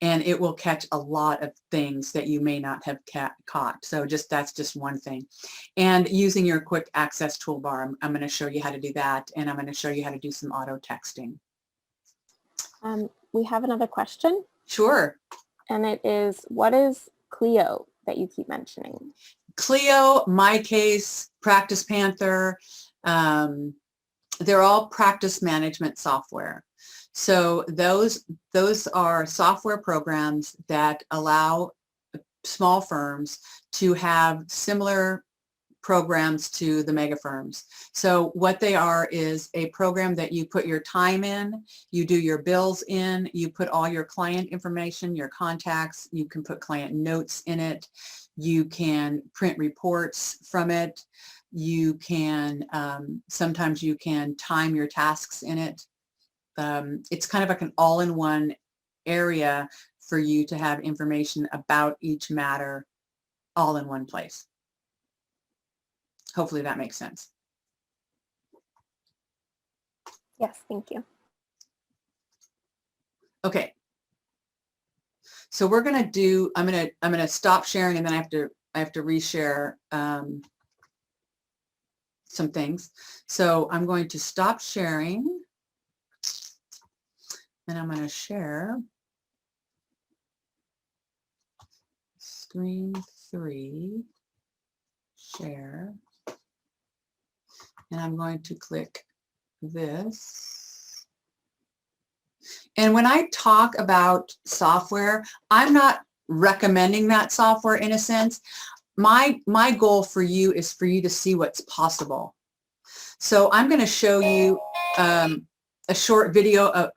And it will catch a lot of things that you may not have caught. So that's just one thing. And using your quick access toolbar, I'm going to show you how to do that, and I'm going to show you how to do some auto texting. We have another question. Sure. And it is, what is Clio that you keep mentioning? Clio, My Case, Practice Panther, they're all practice management software. So those are software programs that allow small firms to have similar programs to the mega firms. So what they are is a program that you put your time in, you do your bills in, you put all your client information, your contacts, you can put client notes in it, you can print reports from it, you can, sometimes you can time your tasks in it. It's kind of like an all-in-one area for you to have information about each matter all in one place. Hopefully that makes sense. Yes, thank you. Okay. So we're going to do, I'm going to stop sharing, and then I have to reshare some things. So I'm going to stop sharing, and I'm going to share screen 3, share, and I'm going to click this. And when I talk about software, I'm not recommending that software in a sense. My goal for you is for you to see what's possible. So I'm going to show you a short video of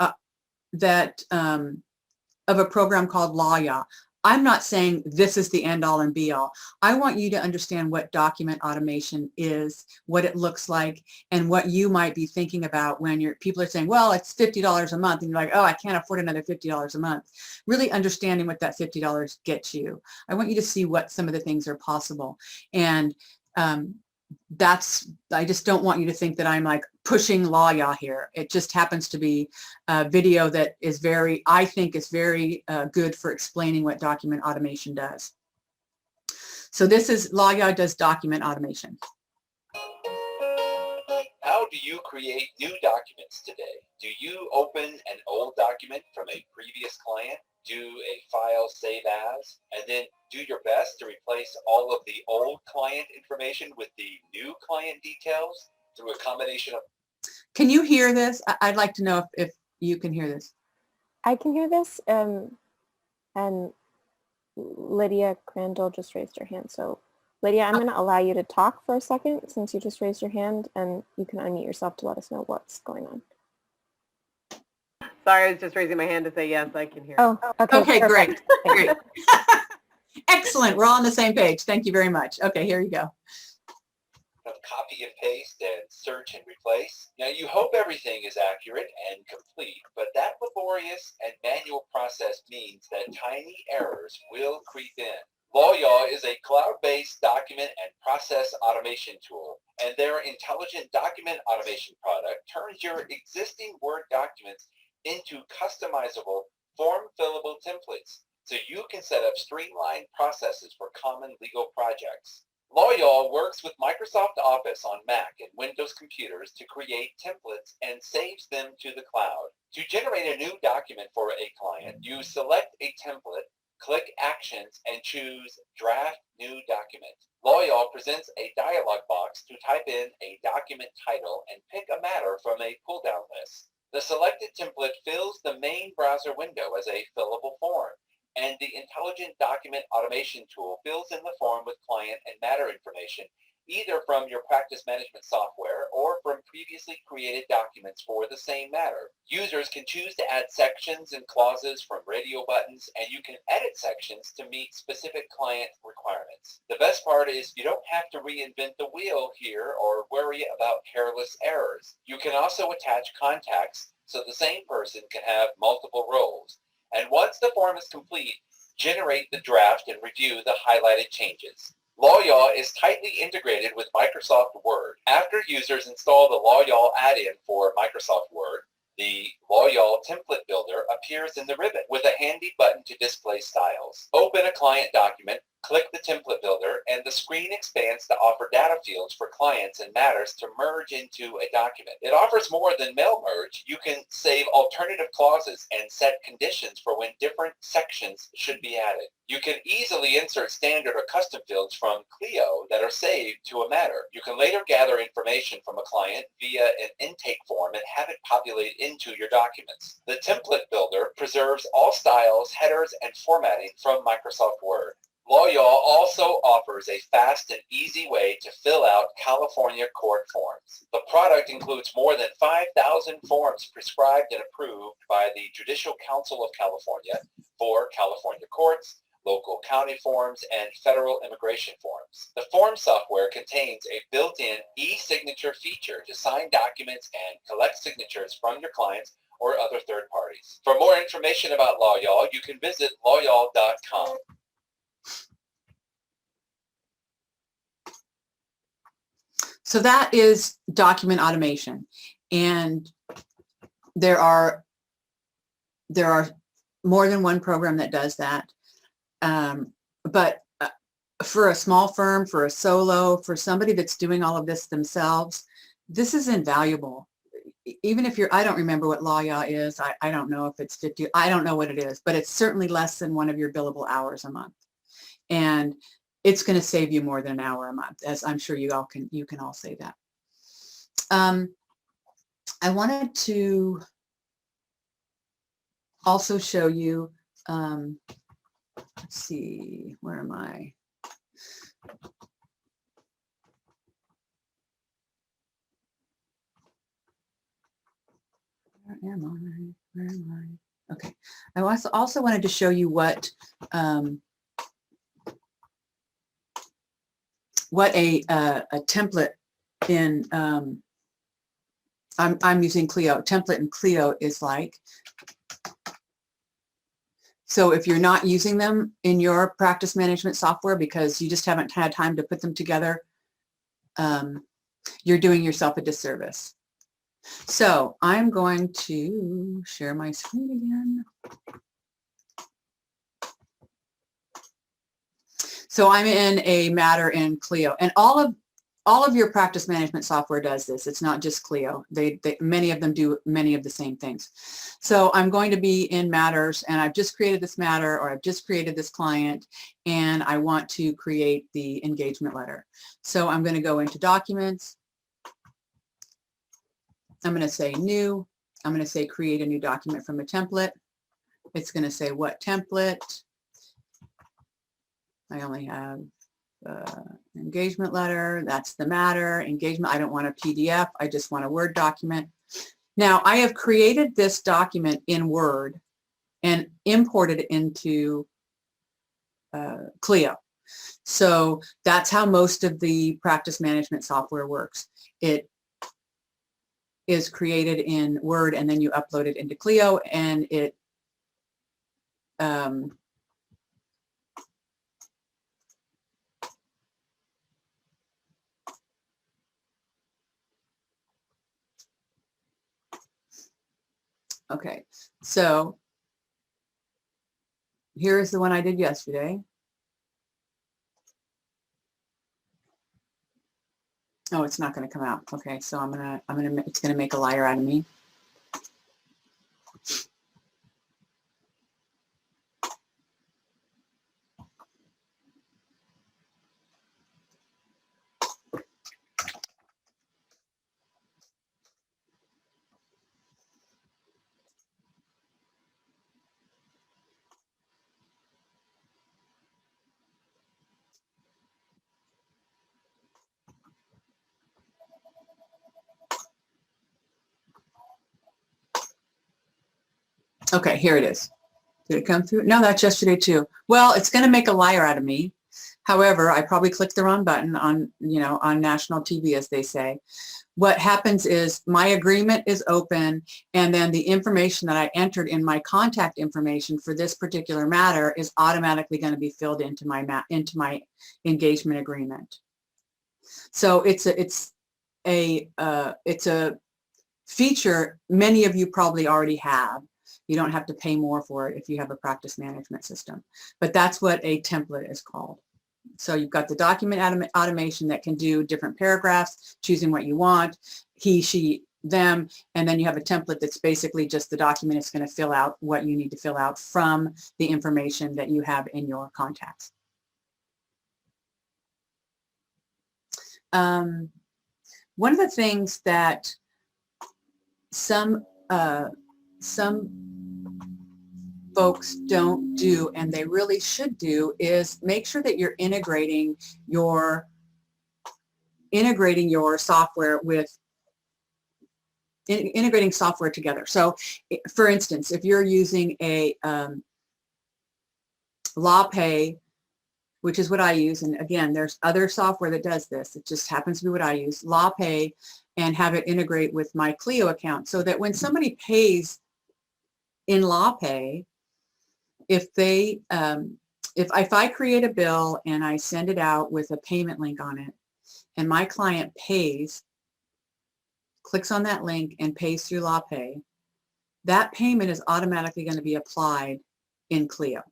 a program called Lawya. I'm not saying this is the end all and be all. I want you to understand what document automation is, what it looks like, and what you might be thinking about when people are saying, well, it's $50 a month, and you're like, oh, I can't afford another $50 a month. Really understanding what that $50 gets you. I want you to see what some of the things are possible. And I just don't want you to think that I'm like pushing LawYaw here. It just happens to be a video that is I think is very good for explaining what document automation does. So this is LawYaw does document automation. How do you create new documents today? Do you open an old document from a previous client, do a file save as, and then do your best to replace all of the old client information with the new client details through a combination of... Can you hear this? I'd like to know if you can hear this. I can hear this, and Lydia Crandall just raised her hand. So Lydia, I'm going to allow you to talk for a second since you just raised your hand, and you can unmute yourself to let us know what's going on. Sorry, I was just raising my hand to say yes, I can hear. Oh, okay. Okay, perfect. great. Excellent. We're all on the same page. Thank you very much. Okay, here you go. Copy and paste and search and replace. Now you hope everything is accurate and complete, but that laborious and manual process means that tiny errors will creep in. LawYaw is a cloud-based document and process automation tool, and their intelligent document automation product turns your existing Word documents into customizable, form-fillable templates, so you can set up streamlined processes for common legal projects. LawYaw works with Microsoft Office on Mac and Windows computers to create templates and saves them to the cloud. To generate a new document for a client, you select a template, click Actions, and choose Draft New Document. LawYaw presents a dialog box to type in a document title and pick a matter from a pull-down list. The selected template fills the main browser window as a fillable form, and the intelligent document automation tool fills in the form with client and matter information, either from your practice management software or from previously created documents for the same matter. Users can choose to add sections and clauses from radio buttons, and you can edit sections to meet specific client requirements. The best part is you don't have to reinvent the wheel here or worry about careless errors. You can also attach contacts so the same person can have multiple roles. And once the form is complete, generate the draft and review the highlighted changes. LawYaw is tightly integrated with Microsoft Word. After users install the LawYaw add-in for Microsoft Word, the LawYaw template builder appears in the ribbon with a handy button to display styles. Open a client document, click the template builder, and the screen expands to offer data fields for clients and matters to merge into a document. It offers more than mail merge. You can save alternative clauses and set conditions for when different sections should be added. You can easily insert standard or custom fields from Clio that are saved to a matter. You can later gather information from a client via an intake form and have it populate into your documents. The template builder preserves all styles, headers, and formatting from Microsoft Word. LawYaw also offers a fast and easy way to fill out California court forms. The product includes more than 5,000 forms prescribed and approved by the Judicial Council of California for California courts, local county forms, and federal immigration forms. The form software contains a built-in e-signature feature to sign documents and collect signatures from your clients or other third parties. For more information about LawYaw, you can visit lawyaw.com. So that is document automation, and there are more than one program that does that. But for a small firm, for a solo, for somebody that's doing all of this themselves, this is invaluable. Even if I don't remember what LawYaw is. I don't know if it's 50. I don't know what it is, but it's certainly less than one of your billable hours a month, and it's going to save you more than an hour a month, as I'm sure you can all say that. I wanted to also show you, let's see, where am I? Where am I? Okay. I also wanted to show you what a template in I'm using Clio. Template in Clio is like. So if you're not using them in your practice management software because you just haven't had time to put them together you're doing yourself a disservice. So I'm going to share my screen again. So I'm in a matter in Clio, and all of your practice management software does this. It's not just Clio. Many of them do many of the same things. So I'm going to be in matters, and I've just created this matter, or I've just created this client, and I want to create the engagement letter. So I'm going to go into documents. I'm going to say new. I'm going to say create a new document from a template. It's going to say what template. I only have engagement letter. That's the matter. Engagement. I don't want a PDF. I just want a Word document. Now I have created this document in Word and imported it into Clio. So that's how most of the practice management software works. It is created in Word, and then you upload it into Clio, and it okay, so here is the one I did yesterday. Oh, it's not going to come out. Okay, so it's going to make a liar out of me. Okay, here it is. Did it come through? No, that's yesterday too. Well, it's going to make a liar out of me. However, I probably clicked the wrong button on, on national TV, as they say. What happens is my agreement is open, and then the information that I entered in my contact information for this particular matter is automatically going to be filled into my engagement agreement. So it's a feature many of you probably already have. You don't have to pay more for it if you have a practice management system. But that's what a template is called. So you've got the document automation that can do different paragraphs, choosing what you want, he, she, them, and then you have a template that's basically just the document. It's going to fill out what you need to fill out from the information that you have in your contacts. One of the things that some folks don't do, and they really should do, is make sure that you're integrating your software with integrating software together. So for instance, if you're using a LawPay, which is what I use, and again, there's other software that does this, it just happens to be what I use, LawPay, and have it integrate with my Clio account, so that when somebody pays in LawPay, if I create a bill and I send it out with a payment link on it, and my client pays, clicks on that link and pays through LawPay, that payment is automatically going to be applied in Clio.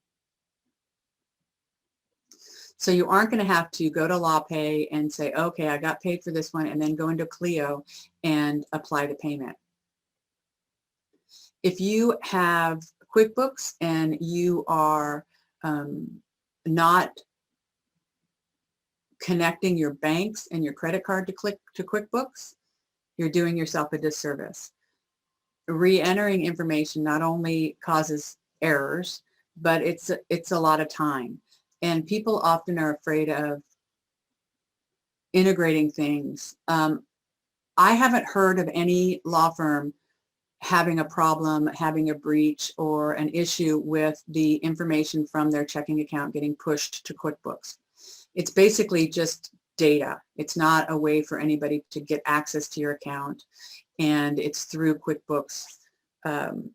So you aren't going to have to go to LawPay and say, okay, I got paid for this one, and then go into Clio and apply the payment. If you have QuickBooks and you are not connecting your banks and your credit card to QuickBooks, you're doing yourself a disservice. Re-entering information not only causes errors, but it's a lot of time. And people often are afraid of integrating things. I haven't heard of any law firm having a problem, having a breach, or an issue with the information from their checking account getting pushed to QuickBooks. It's basically just data. It's not a way for anybody to get access to your account, and it's through QuickBooks. And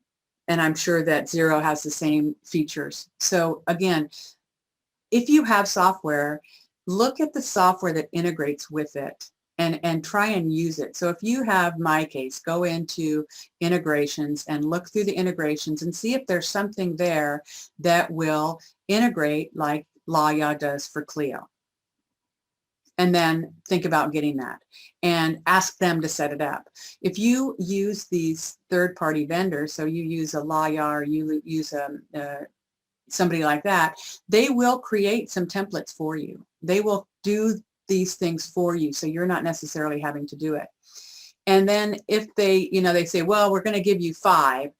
I'm sure that Xero has the same features. So again, if you have software, look at the software that integrates with it and try and use it. So if you have my case, go into integrations and look through the integrations and see if there's something there that will integrate like Laya does for Clio. And then think about getting that and ask them to set it up. If you use these third-party vendors, so you use a Laya or you use somebody like that, they will create some templates for you. They will do these things for you, so you're not necessarily having to do it. And then if they, they say, well, we're going to give you 5,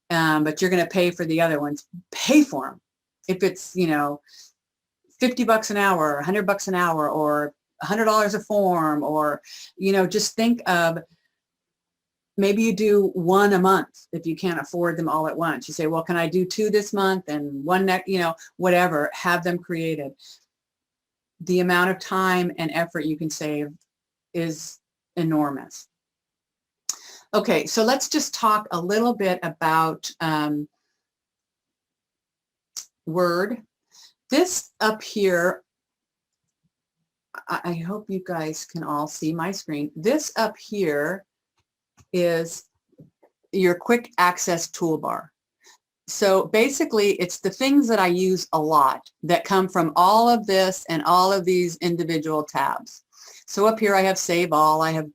but you're going to pay for the other ones, pay for them. If it's, $50 an hour, $100 an hour, or $100 a form, or, just think of, maybe you do 1 a month if you can't afford them all at once. You say, well, can I do 2 this month and 1 next, whatever, have them created. The amount of time and effort you can save is enormous. Okay, so let's just talk a little bit about Word. This up here, I hope you guys can all see my screen. This up here is your quick access toolbar. So basically, it's the things that I use a lot that come from all of this and all of these individual tabs. So up here I have save all, I have,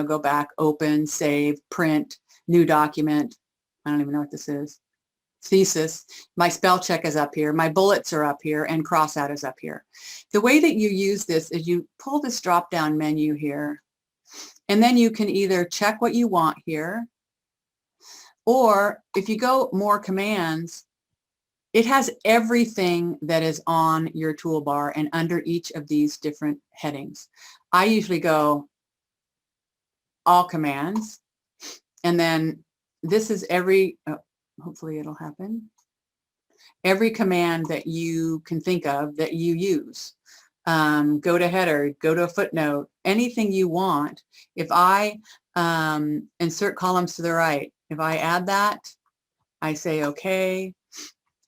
go back, open, save, print, new document. I don't even know what this is. Thesis. My spell check is up here. My bullets are up here, and crossout is up here. The way that you use this is you pull this drop-down menu here, and then you can either check what you want here, or if you go more commands, it has everything that is on your toolbar and under each of these different headings. I usually go all commands, and then this is every, hopefully it'll happen, every command that you can think of that you use. Go to header, go to a footnote, anything you want. If I insert columns to the right, if I add that, I say okay,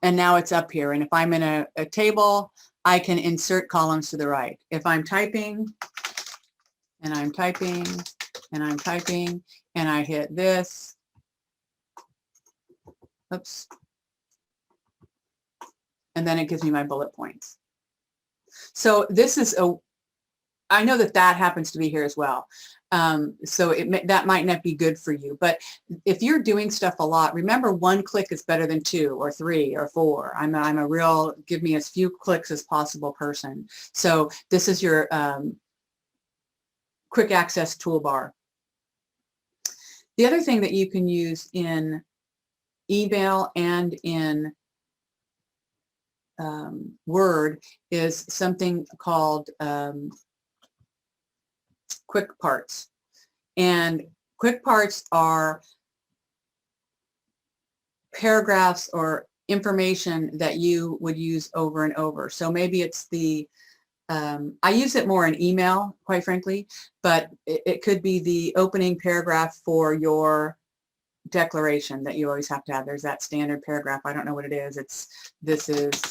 and now it's up here. And if I'm in a table, I can insert columns to the right. If I'm typing, and I'm typing, and I'm typing, and I hit this, oops, and then it gives me my bullet points. So this is I know that happens to be here as well. So that might not be good for you, but if you're doing stuff a lot, remember 1 click is better than 2 or 3 or 4. I'm a real give me as few clicks as possible person. So this is your quick access toolbar. The other thing that you can use in email and in Word is something called quick parts. And quick parts are paragraphs or information that you would use over and over. So maybe it's the, I use it more in email, quite frankly, but it could be the opening paragraph for your declaration that you always have to have. There's that standard paragraph. I don't know what it is. This is,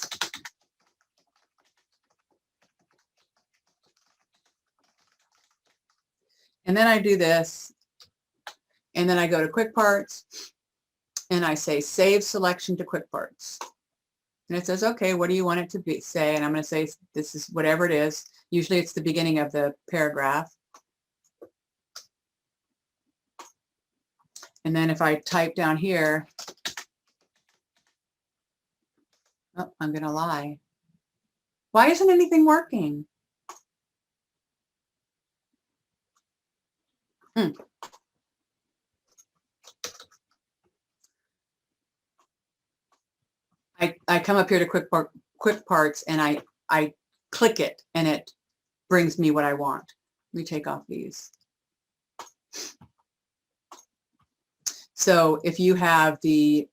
and then I do this, and then I go to quick parts, and I say save selection to quick parts. And it says, okay, what do you want it to be, say? And I'm going to say this is whatever it is. Usually it's the beginning of the paragraph. And then if I type down here, oh, I'm going to lie. Why isn't anything working? I come up here to quick parts, and I click it, and it brings me what I want. Let me take off these. So if you have the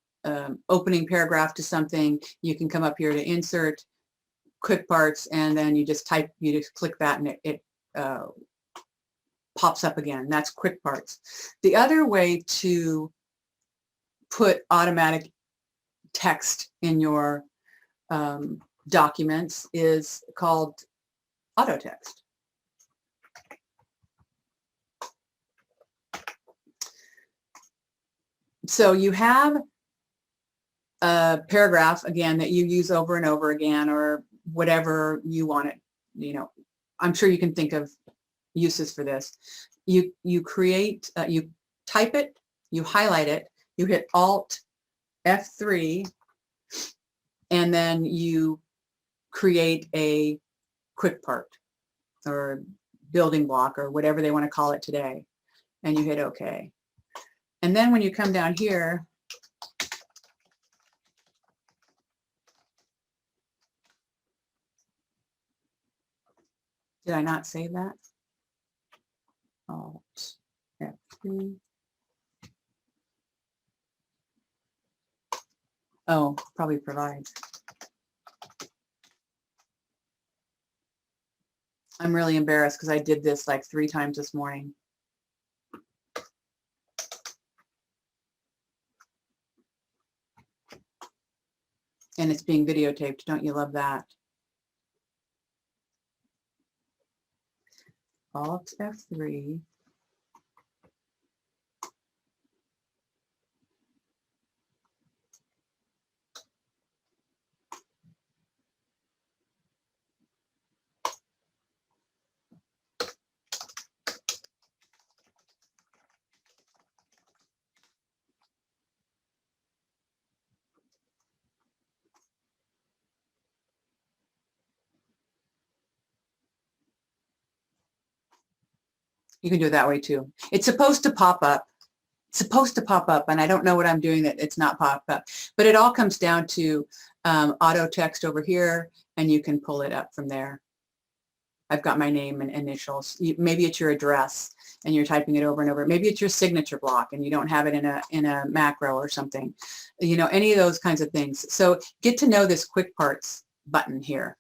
opening paragraph to something, you can come up here to insert quick parts, and then you just click that, and it pops up again. That's quick parts. The other way to put automatic text in your documents is called auto text. So you have a paragraph, again, that you use over and over again, or whatever you want it, you know, I'm sure you can think of uses for this. You create, you type it, you highlight it, you hit Alt F3, and then you create a quick part or building block or whatever they want to call it today, and you hit OK. And then when you come down here, did I not save that? Alt F3. Oh, probably provides. I'm really embarrassed because I did this like 3 times this morning. And it's being videotaped. Don't you love that? Alt F3. You can do it that way too. It's supposed to pop up. It's supposed to pop up, and I don't know what I'm doing that it's not popped up. But it all comes down to auto text over here, and you can pull it up from there. I've got my name and initials. Maybe it's your address, and you're typing it over and over. Maybe it's your signature block, and you don't have it in a macro or something. You know, any of those kinds of things. So get to know this quick parts button here.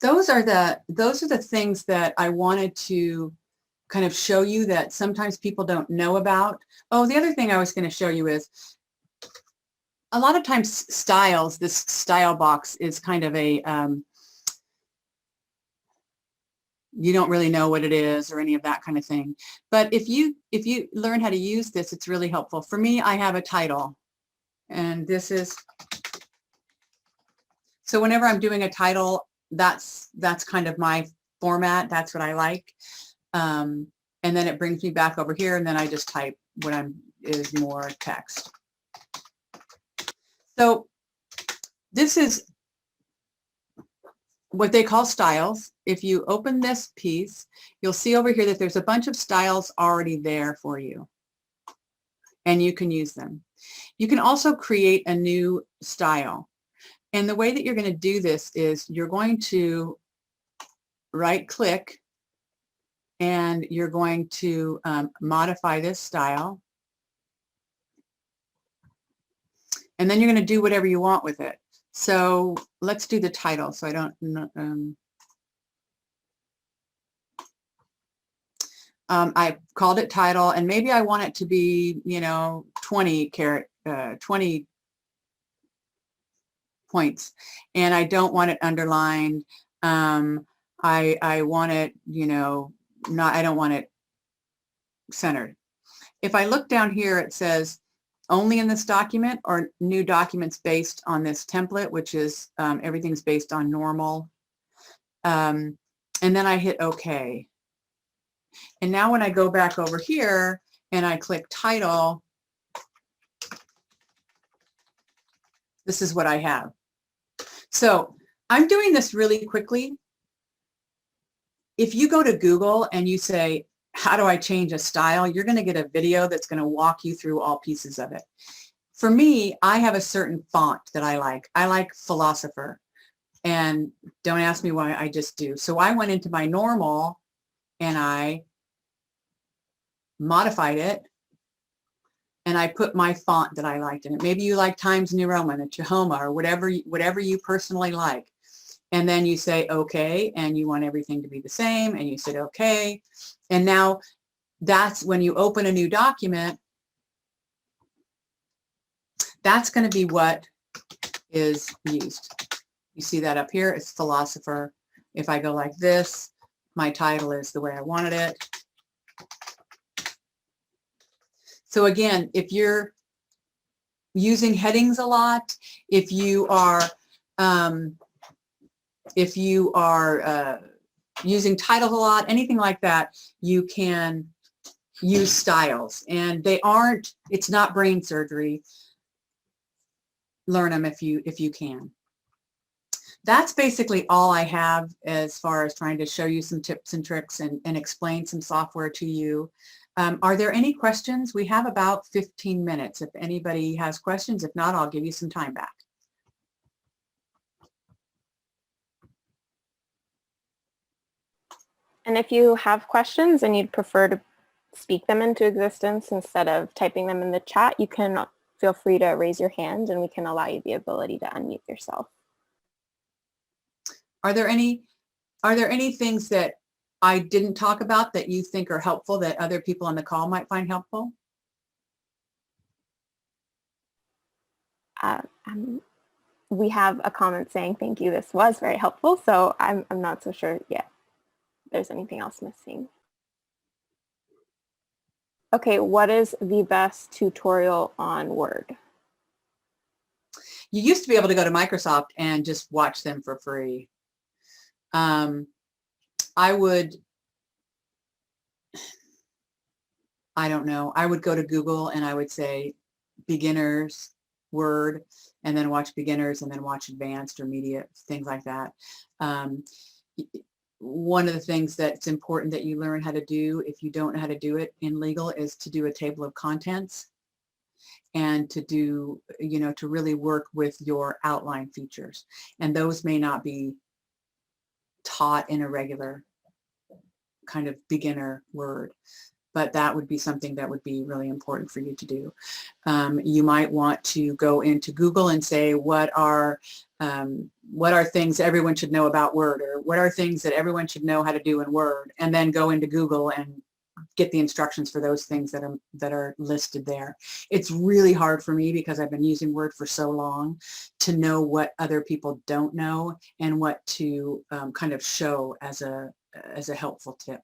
Those are the things that I wanted to kind of show you that sometimes people don't know about. Oh, the other thing I was going to show you is a lot of times styles, this style box is kind of a, you don't really know what it is or any of that kind of thing. But if you learn how to use this, it's really helpful. For me, I have a title, and this is, so whenever I'm doing a title, that's kind of my format. That's what I like. And then it brings me back over here, and then I just type what is more text. So this is what they call styles. If you open this piece, you'll see over here that there's a bunch of styles already there for you, and you can use them. You can also create a new style. And the way that you're going to do this is you're going to right click, and you're going to modify this style. And then you're going to do whatever you want with it. So let's do the title. So I don't, I called it title, and maybe I want it to be, 20 points, and I don't want it underlined. I want it, I don't want it centered. If I look down here, it says only in this document or new documents based on this template, which is everything's based on normal. And then I hit OK. And now when I go back over here and I click title, this is what I have. So I'm doing this really quickly. If you go to Google and you say, how do I change a style? You're going to get a video that's going to walk you through all pieces of it. For me, I have a certain font that I like. I like Philosopher, and don't ask me why, I just do. So I went into my normal and I modified it, and I put my font that I liked in it. Maybe you like Times New Roman, or Chahoma, or whatever you personally like. And then you say OK, and you want everything to be the same, and you said OK. And now that's when you open a new document, that's going to be what is used. You see that up here? It's philosopher. If I go like this, my title is the way I wanted it. So again, if you're using headings a lot, if you are using titles a lot, anything like that, you can use styles. And they aren't, it's not brain surgery. Learn them if you can. That's basically all I have as far as trying to show you some tips and tricks and explain some software to you. Are there any questions? We have about 15 minutes. If anybody has questions, if not, I'll give you some time back. And if you have questions and you'd prefer to speak them into existence instead of typing them in the chat, you can feel free to raise your hand and we can allow you the ability to unmute yourself. Are there any things that I didn't talk about that you think are helpful that other people on the call might find helpful? We have a comment saying, thank you, this was very helpful. So I'm not so sure yet if there's anything else missing. Okay, what is the best tutorial on Word? You used to be able to go to Microsoft and just watch them for free. I don't know, I would go to Google and I would say beginners Word, and then watch beginners and then watch advanced or media, things like that. One of the things that's important that you learn how to do if you don't know how to do it in legal is to do a table of contents and to do, to really work with your outline features. And those may not be taught in a regular kind of beginner Word, but that would be something that would be really important for you to do. You might want to go into Google and say, what are things everyone should know about Word, or what are things that everyone should know how to do in Word, and then go into Google and get the instructions for those things that are listed there. It's really hard for me because I've been using Word for so long to know what other people don't know and what to kind of show as a helpful tip.